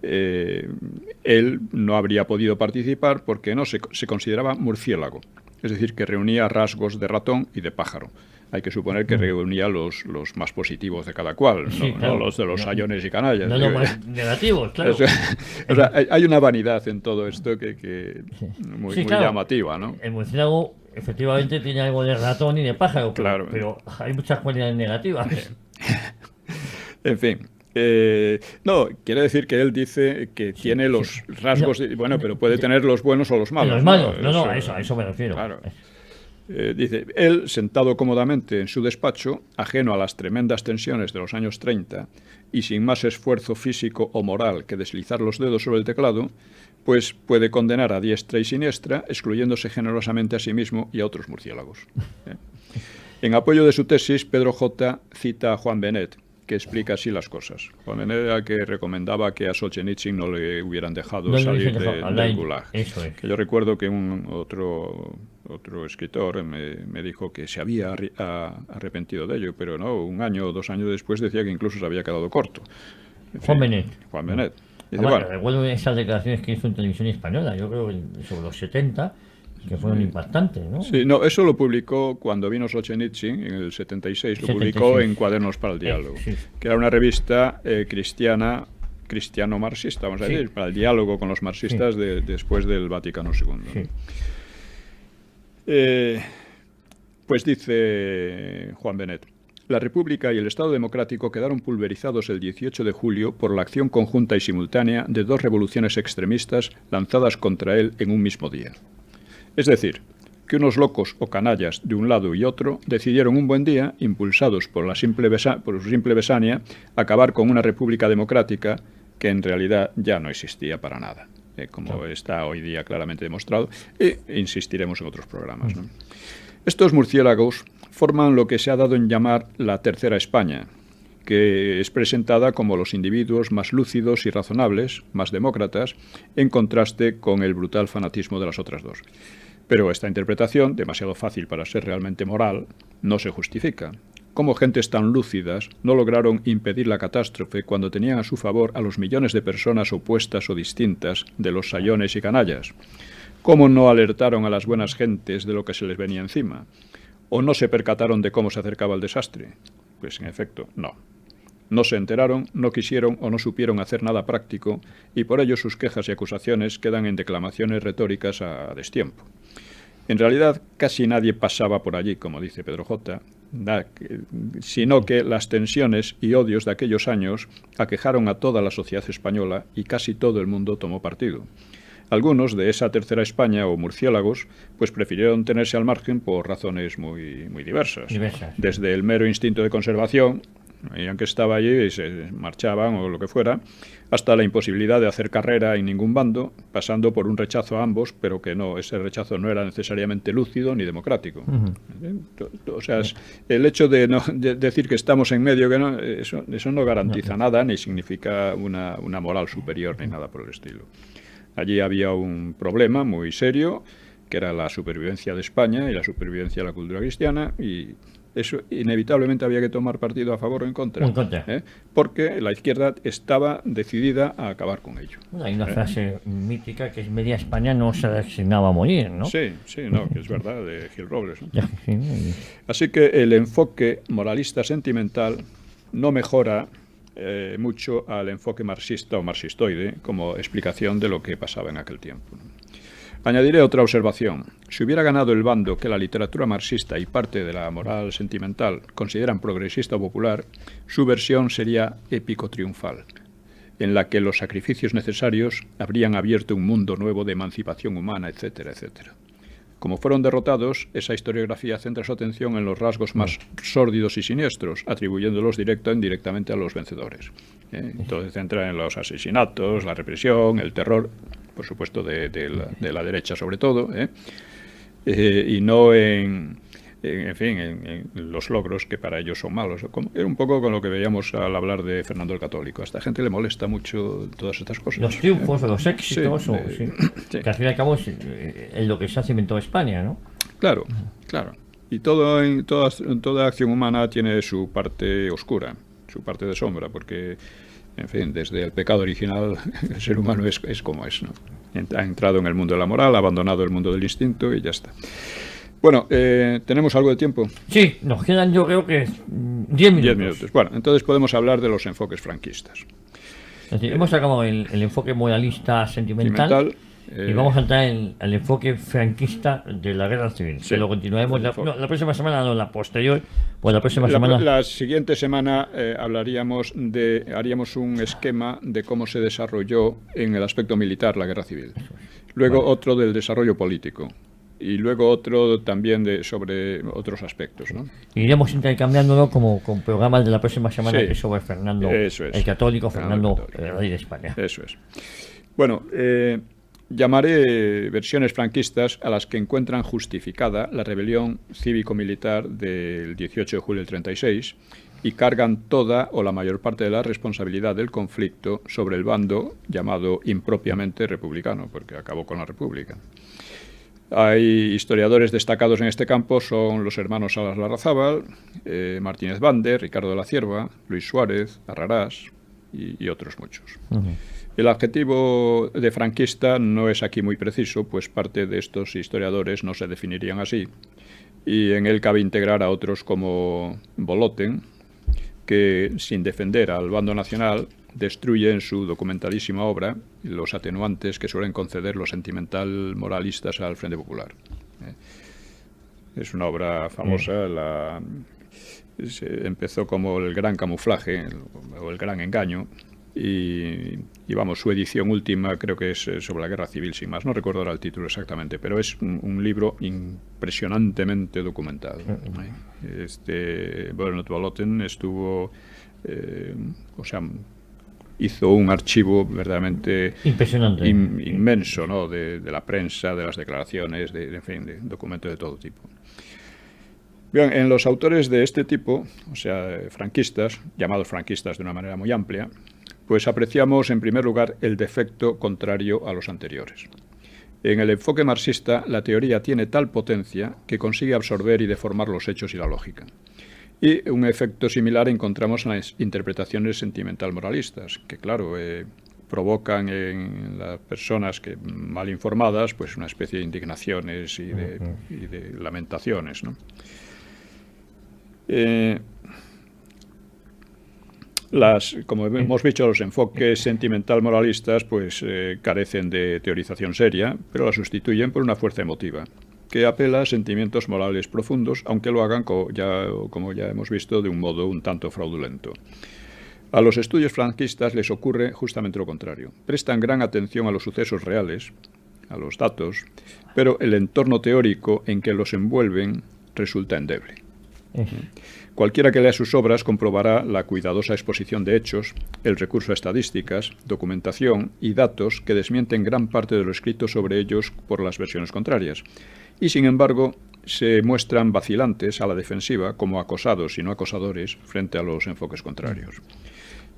él no habría podido participar porque no se consideraba murciélago, es decir, que reunía rasgos de ratón y de pájaro. Hay que suponer que reunía los más positivos de cada cual, Sí, no, claro. no los de los sayones y canallas. No los más negativos, claro. O sea, hay una vanidad en todo esto que muy, Sí, muy claro. llamativa, ¿no? El murciélago efectivamente tiene algo de ratón y de pájaro, Claro. pero hay muchas cualidades negativas. En fin. No, quiere decir que él dice que tiene los rasgos, bueno, pero puede tener los buenos o los malos. Los malos, no, a eso me refiero. Claro. Dice, él, sentado cómodamente en su despacho, ajeno a las tremendas tensiones de los años 30 y sin más esfuerzo físico o moral que deslizar los dedos sobre el teclado, pues puede condenar a diestra y siniestra, excluyéndose generosamente a sí mismo y a otros murciélagos. En apoyo de su tesis, Pedro J. cita a Juan Benet, que explica así las cosas. Juan Benet era el que recomendaba que a Solzhenitsyn no le hubieran dejado salir del Gulag. Eso es. Que yo recuerdo que otro escritor me dijo que se había arrepentido de ello, pero no, 1 año o 2 años después decía que incluso se había quedado corto. Juan Benet. Juan Benet. Dice, Además, recuerdo esas declaraciones que hizo en televisión española, yo creo que sobre los 70, que fueron impactantes, ¿no? Sí, no, eso lo publicó cuando vino Solzhenitsyn, en el 76, lo publicó en Cuadernos para el Diálogo, sí. que era una revista cristiano-marxista, vamos a decir, para el diálogo con los marxistas después del Vaticano II. Sí. Pues dice Juan Benet, la República y el Estado Democrático quedaron pulverizados el 18 de julio por la acción conjunta y simultánea de 2 revoluciones extremistas lanzadas contra él en un mismo día. Es decir, que unos locos o canallas de un lado y otro decidieron un buen día, impulsados por su simple besania, acabar con una república democrática que en realidad ya no existía para nada, como está hoy día claramente demostrado, e insistiremos en otros programas, ¿no? Estos murciélagos forman lo que se ha dado en llamar la Tercera España, que es presentada como los individuos más lúcidos y razonables, más demócratas, en contraste con el brutal fanatismo de las otras dos. Pero esta interpretación, demasiado fácil para ser realmente moral, no se justifica. ¿Cómo gentes tan lúcidas no lograron impedir la catástrofe cuando tenían a su favor a los millones de personas opuestas o distintas de los sayones y canallas? ¿Cómo no alertaron a las buenas gentes de lo que se les venía encima? ¿O no se percataron de cómo se acercaba el desastre? Pues en efecto, no. No se enteraron, no quisieron o no supieron hacer nada práctico y por ello sus quejas y acusaciones quedan en declamaciones retóricas a destiempo. En realidad, casi nadie pasaba por allí, como dice Pedro J., sino que las tensiones y odios de aquellos años aquejaron a toda la sociedad española y casi todo el mundo tomó partido. Algunos de esa Tercera España o murciélagos pues prefirieron tenerse al margen por razones muy diversas. Desde el mero instinto de conservación, veían que estaba allí y se marchaban o lo que fuera, hasta la imposibilidad de hacer carrera en ningún bando, pasando por un rechazo a ambos, pero que no, ese rechazo no era necesariamente lúcido ni democrático. O sea, el hecho de decir que estamos en medio, que no, eso no garantiza nada, ni significa una moral superior, ni nada por el estilo. Allí había un problema muy serio, que era la supervivencia de España y la supervivencia de la cultura cristiana, y eso inevitablemente había que tomar partido a favor o en contra. Porque la izquierda estaba decidida a acabar con ello. Bueno, hay una frase mítica que es media España no se resignaba a morir, ¿no? Sí, no, que es verdad, de Gil Robles, ¿no? Así que el enfoque moralista sentimental no mejora mucho al enfoque marxista o marxistoide como explicación de lo que pasaba en aquel tiempo. Añadiré otra observación. Si hubiera ganado el bando que la literatura marxista y parte de la moral sentimental consideran progresista o popular, su versión sería épico-triunfal, en la que los sacrificios necesarios habrían abierto un mundo nuevo de emancipación humana, etcétera, etcétera. Como fueron derrotados, esa historiografía centra su atención en los rasgos más sórdidos y siniestros, atribuyéndolos directa o indirectamente a los vencedores. Entonces centra en los asesinatos, la represión, el terror, por supuesto de la derecha sobre todo, y no en los logros que para ellos son malos. Era un poco con lo que veíamos al hablar de Fernando el Católico. A esta gente le molesta mucho todas estas cosas. Los triunfos, los éxitos, que al fin y al cabo es lo que se ha cimentado España, ¿no? Claro. Y toda acción humana tiene su parte oscura, su parte de sombra, porque, en fin, desde el pecado original el ser humano es como es, ¿no? Ha entrado en el mundo de la moral, ha abandonado el mundo del instinto y ya está. Bueno, ¿tenemos algo de tiempo? Sí, nos quedan yo creo que 10 minutos. 10 minutos. Bueno, entonces podemos hablar de los enfoques franquistas. Es decir, hemos sacado el enfoque moralista sentimental. Y vamos a entrar en el enfoque franquista de la guerra civil. Sí, que lo continuaremos la próxima semana, no, la posterior. Pues la próxima semana. La siguiente semana haríamos un esquema de cómo se desarrolló en el aspecto militar la guerra civil. Luego otro del desarrollo político. Y luego otro también sobre otros aspectos, ¿no? Iremos intercambiándolo como con programas de la próxima semana, que es sobre Fernando el Católico, Fernando Rey de España. Eso es. Bueno, llamaré versiones franquistas a las que encuentran justificada la rebelión cívico-militar del 18 de julio del 36 y cargan toda o la mayor parte de la responsabilidad del conflicto sobre el bando llamado impropiamente republicano, porque acabó con la República. Hay historiadores destacados en este campo, son los hermanos Salas Larrazábal, Martínez Bande, Ricardo de la Cierva, Luis Suárez, Arrarás y otros muchos. El adjetivo de franquista no es aquí muy preciso, pues parte de estos historiadores no se definirían así, y en él cabe integrar a otros como Boloten, que sin defender al bando nacional destruye en su documentalísima obra los atenuantes que suelen conceder los sentimental moralistas al Frente Popular. Es una obra famosa, empezó como el gran camuflaje o el gran engaño, y vamos, su edición última creo que es sobre la guerra civil, sin más, no recuerdo ahora el título exactamente, pero es un libro impresionantemente documentado. Bernard Boloten estuvo, hizo un archivo verdaderamente impresionante, inmenso, ¿no? De la prensa, de las declaraciones, en fin, de documentos de todo tipo. Bien, en los autores de este tipo, o sea, franquistas, llamados franquistas de una manera muy amplia, pues apreciamos en primer lugar el defecto contrario a los anteriores. En el enfoque marxista, la teoría tiene tal potencia que consigue absorber y deformar los hechos y la lógica. Y un efecto similar encontramos en las interpretaciones sentimental moralistas, que claro, provocan en las personas que mal informadas pues una especie de indignaciones y de lamentaciones, ¿no? Como hemos dicho, los enfoques sentimental moralistas pues carecen de teorización seria, pero la sustituyen por una fuerza emotiva que apela a sentimientos morales profundos, aunque lo hagan, como ya hemos visto, de un modo un tanto fraudulento. A los estudios franquistas les ocurre justamente lo contrario. Prestan gran atención a los sucesos reales, a los datos, pero el entorno teórico en que los envuelven resulta endeble. Cualquiera que lea sus obras comprobará la cuidadosa exposición de hechos, el recurso a estadísticas, documentación y datos que desmienten gran parte de lo escrito sobre ellos por las versiones contrarias. Y sin embargo, se muestran vacilantes a la defensiva como acosados y no acosadores frente a los enfoques contrarios.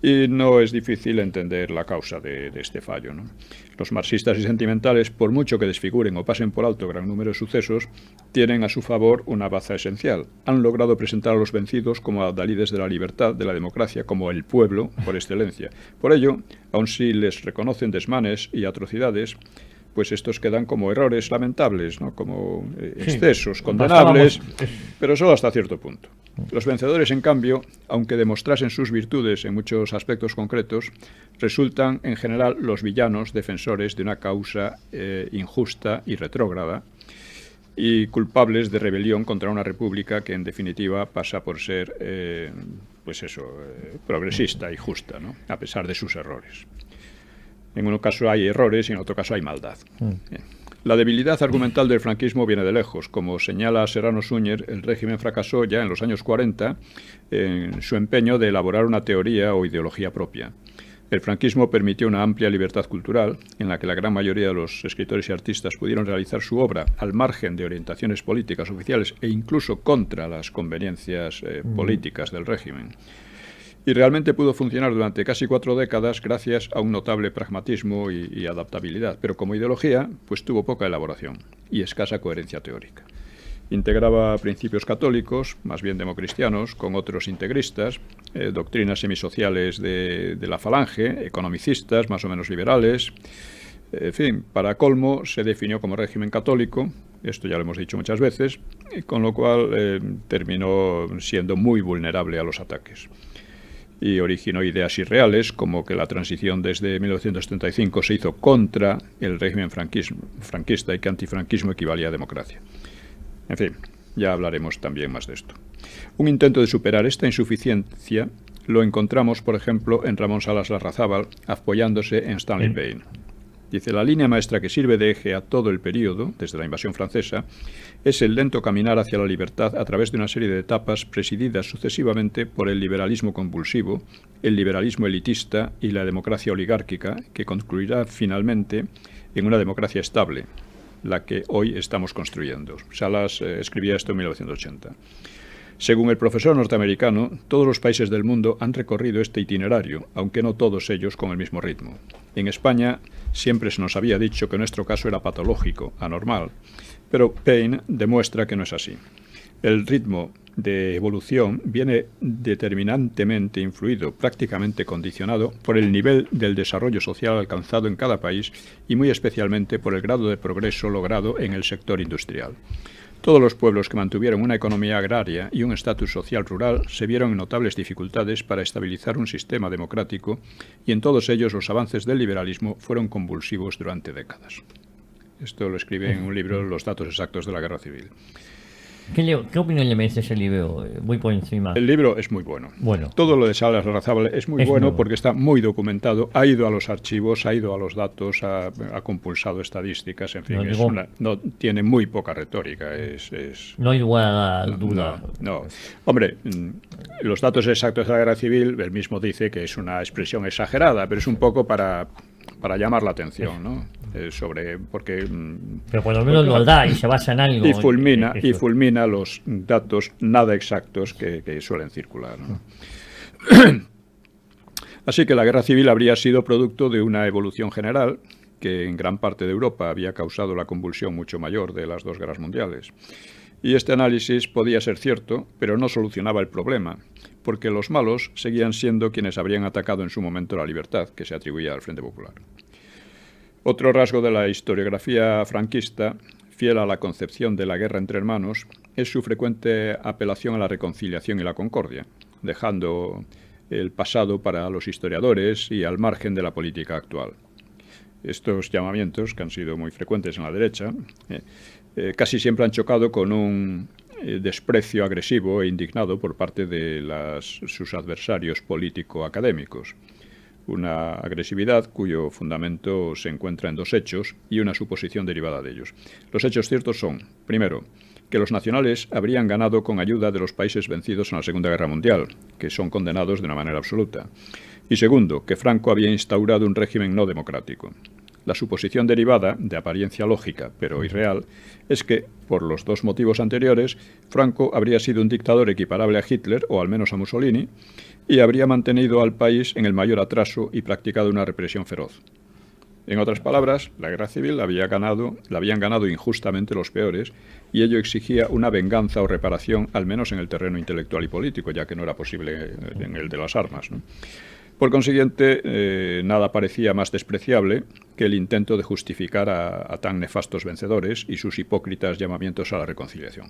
Y no es difícil entender la causa de este fallo, ¿no? Los marxistas y sentimentales, por mucho que desfiguren o pasen por alto gran número de sucesos, tienen a su favor una baza esencial. Han logrado presentar a los vencidos como adalides de la libertad, de la democracia, como el pueblo por excelencia. Por ello, aun si les reconocen desmanes y atrocidades, pues estos quedan como errores lamentables, ¿no? Como excesos condenables, pero solo hasta cierto punto. Los vencedores, en cambio, aunque demostrasen sus virtudes en muchos aspectos concretos, resultan en general los villanos defensores de una causa injusta y retrógrada y culpables de rebelión contra una república que en definitiva pasa por ser progresista y justa, ¿no? A pesar de sus errores. En un caso hay errores y en otro caso hay maldad. La debilidad argumental del franquismo viene de lejos. Como señala Serrano Suñer, el régimen fracasó ya en los años 40 en su empeño de elaborar una teoría o ideología propia. El franquismo permitió una amplia libertad cultural en la que la gran mayoría de los escritores y artistas pudieron realizar su obra al margen de orientaciones políticas oficiales e incluso contra las conveniencias políticas del régimen. Y realmente pudo funcionar durante casi 4 décadas gracias a un notable pragmatismo y adaptabilidad, pero como ideología pues tuvo poca elaboración y escasa coherencia teórica. Integraba principios católicos, más bien democristianos, con otros integristas, doctrinas semisociales de la Falange, economicistas, más o menos liberales. En fin, para colmo, se definió como régimen católico, esto ya lo hemos dicho muchas veces, con lo cual terminó siendo muy vulnerable a los ataques. Y originó ideas irreales, como que la transición desde 1935 se hizo contra el régimen franquista y que antifranquismo equivalía a democracia. En fin, ya hablaremos también más de esto. Un intento de superar esta insuficiencia lo encontramos, por ejemplo, en Ramón Salas Larrazábal, apoyándose en Stanley Payne. Dice, la línea maestra que sirve de eje a todo el periodo, desde la invasión francesa, es el lento caminar hacia la libertad a través de una serie de etapas presididas sucesivamente por el liberalismo convulsivo, el liberalismo elitista y la democracia oligárquica, que concluirá finalmente en una democracia estable, la que hoy estamos construyendo. Salas escribía esto en 1980. Según el profesor norteamericano, todos los países del mundo han recorrido este itinerario, aunque no todos ellos con el mismo ritmo. En España siempre se nos había dicho que nuestro caso era patológico, anormal, pero Payne demuestra que no es así. El ritmo de evolución viene determinantemente influido, prácticamente condicionado, por el nivel del desarrollo social alcanzado en cada país y muy especialmente por el grado de progreso logrado en el sector industrial. Todos los pueblos que mantuvieron una economía agraria y un estatus social rural se vieron en notables dificultades para estabilizar un sistema democrático y en todos ellos los avances del liberalismo fueron convulsivos durante décadas. Esto lo escribe en un libro, Los datos exactos de la Guerra Civil. ¿Qué opinión le merece ese libro? Muy por encima. El libro es muy bueno. Todo lo de Salas Larrazábal es muy bueno porque está muy documentado, ha ido a los archivos, ha ido a los datos, ha compulsado estadísticas, en fin, no tiene muy poca retórica. No hay lugar a la duda. No. Hombre, los datos exactos de la Guerra Civil, él mismo dice que es una expresión exagerada, pero es un poco para llamar la atención, ¿no? Porque pero por lo menos lo da y se basa en algo y fulmina los datos nada exactos que suelen circular, ¿no? Así que la guerra civil habría sido producto de una evolución general que en gran parte de Europa había causado la convulsión mucho mayor de las dos guerras mundiales. Y este análisis podía ser cierto, pero no solucionaba el problema, porque los malos seguían siendo quienes habrían atacado en su momento la libertad que se atribuía al Frente Popular. Otro rasgo de la historiografía franquista, fiel a la concepción de la guerra entre hermanos, es su frecuente apelación a la reconciliación y la concordia, dejando el pasado para los historiadores y al margen de la política actual. Estos llamamientos, que han sido muy frecuentes en la derecha, casi siempre han chocado con un desprecio agresivo e indignado por parte de sus adversarios político-académicos. Una agresividad cuyo fundamento se encuentra en dos hechos y una suposición derivada de ellos. Los hechos ciertos son, primero, que los nacionales habrían ganado con ayuda de los países vencidos en la Segunda Guerra Mundial, que son condenados de una manera absoluta. Y segundo, que Franco había instaurado un régimen no democrático. La suposición derivada, de apariencia lógica pero irreal, es que, por los dos motivos anteriores, Franco habría sido un dictador equiparable a Hitler, o al menos a Mussolini, y habría mantenido al país en el mayor atraso y practicado una represión feroz. En otras palabras, la guerra civil la habían ganado injustamente los peores, y ello exigía una venganza o reparación, al menos en el terreno intelectual y político, ya que no era posible en el de las armas, ¿no? Por consiguiente, nada parecía más despreciable que el intento de justificar a tan nefastos vencedores y sus hipócritas llamamientos a la reconciliación.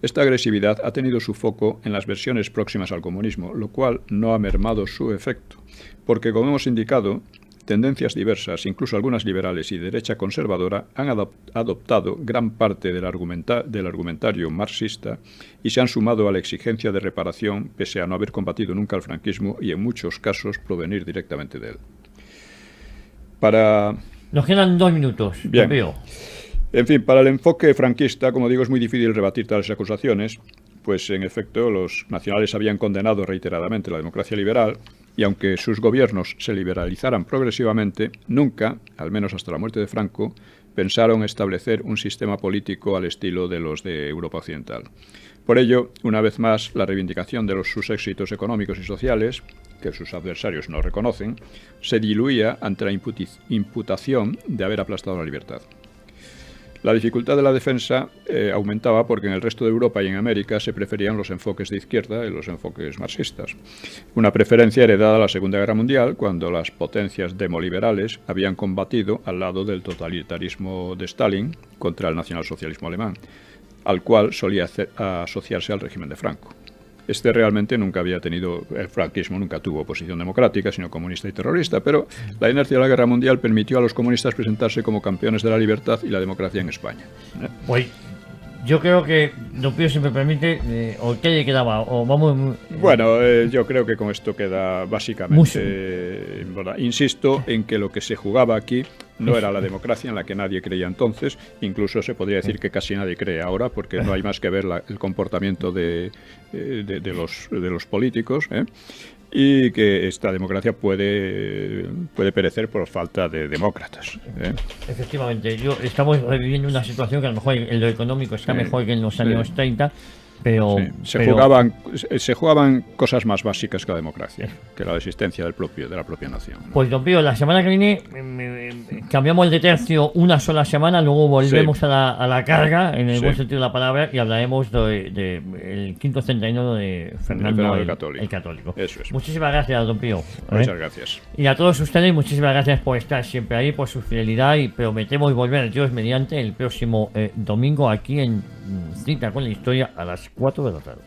Esta agresividad ha tenido su foco en las versiones próximas al comunismo, lo cual no ha mermado su efecto, porque, como hemos indicado, tendencias diversas, incluso algunas liberales y derecha conservadora, han adoptado gran parte del argumentario marxista y se han sumado a la exigencia de reparación, pese a no haber combatido nunca el franquismo y en muchos casos provenir directamente de él. Nos quedan 2 minutos. Bien. En fin, para el enfoque franquista, como digo, es muy difícil rebatir tales acusaciones, pues en efecto los nacionales habían condenado reiteradamente la democracia liberal y aunque sus gobiernos se liberalizaran progresivamente, nunca, al menos hasta la muerte de Franco, pensaron establecer un sistema político al estilo de los de Europa Occidental. Por ello, una vez más, la reivindicación de sus éxitos económicos y sociales, que sus adversarios no reconocen, se diluía ante la imputación de haber aplastado la libertad. La dificultad de la defensa aumentaba porque en el resto de Europa y en América se preferían los enfoques de izquierda y los enfoques marxistas. Una preferencia heredada a la Segunda Guerra Mundial, cuando las potencias demoliberales habían combatido al lado del totalitarismo de Stalin contra el nacionalsocialismo alemán, al cual solía asociarse al régimen de Franco. Este realmente nunca había tenido, el franquismo nunca tuvo oposición democrática, sino comunista y terrorista, pero la inercia de la Guerra Mundial permitió a los comunistas presentarse como campeones de la libertad y la democracia en España. Pues yo creo que, don Pío, si me permite, ¿o qué le quedaba? O vamos... Bueno, yo creo que con esto queda básicamente... ¿verdad? Insisto en que lo que se jugaba aquí no era la democracia en la que nadie creía entonces, incluso se podría decir que casi nadie cree ahora, porque no hay más que ver el comportamiento de los políticos, y que esta democracia puede perecer por falta de demócratas. Efectivamente, estamos viviendo una situación que a lo mejor en lo económico está mejor que en los años 30, pero... Sí. Se jugaban cosas más básicas que la democracia, que la existencia de la propia nación, ¿no? Pues, don Pío, la semana que viene cambiamos de tercio una sola semana, luego volvemos a la carga, en el buen sentido de la palabra, y hablaremos del quinto centenario de Fernando el Católico. Eso es. Muchísimas gracias, don Pío. Muchas gracias. Y a todos ustedes, muchísimas gracias por estar siempre ahí, por su fidelidad, y prometemos volver, Dios mediante, el próximo domingo aquí en Cita con la Historia a las 4 de la tarde.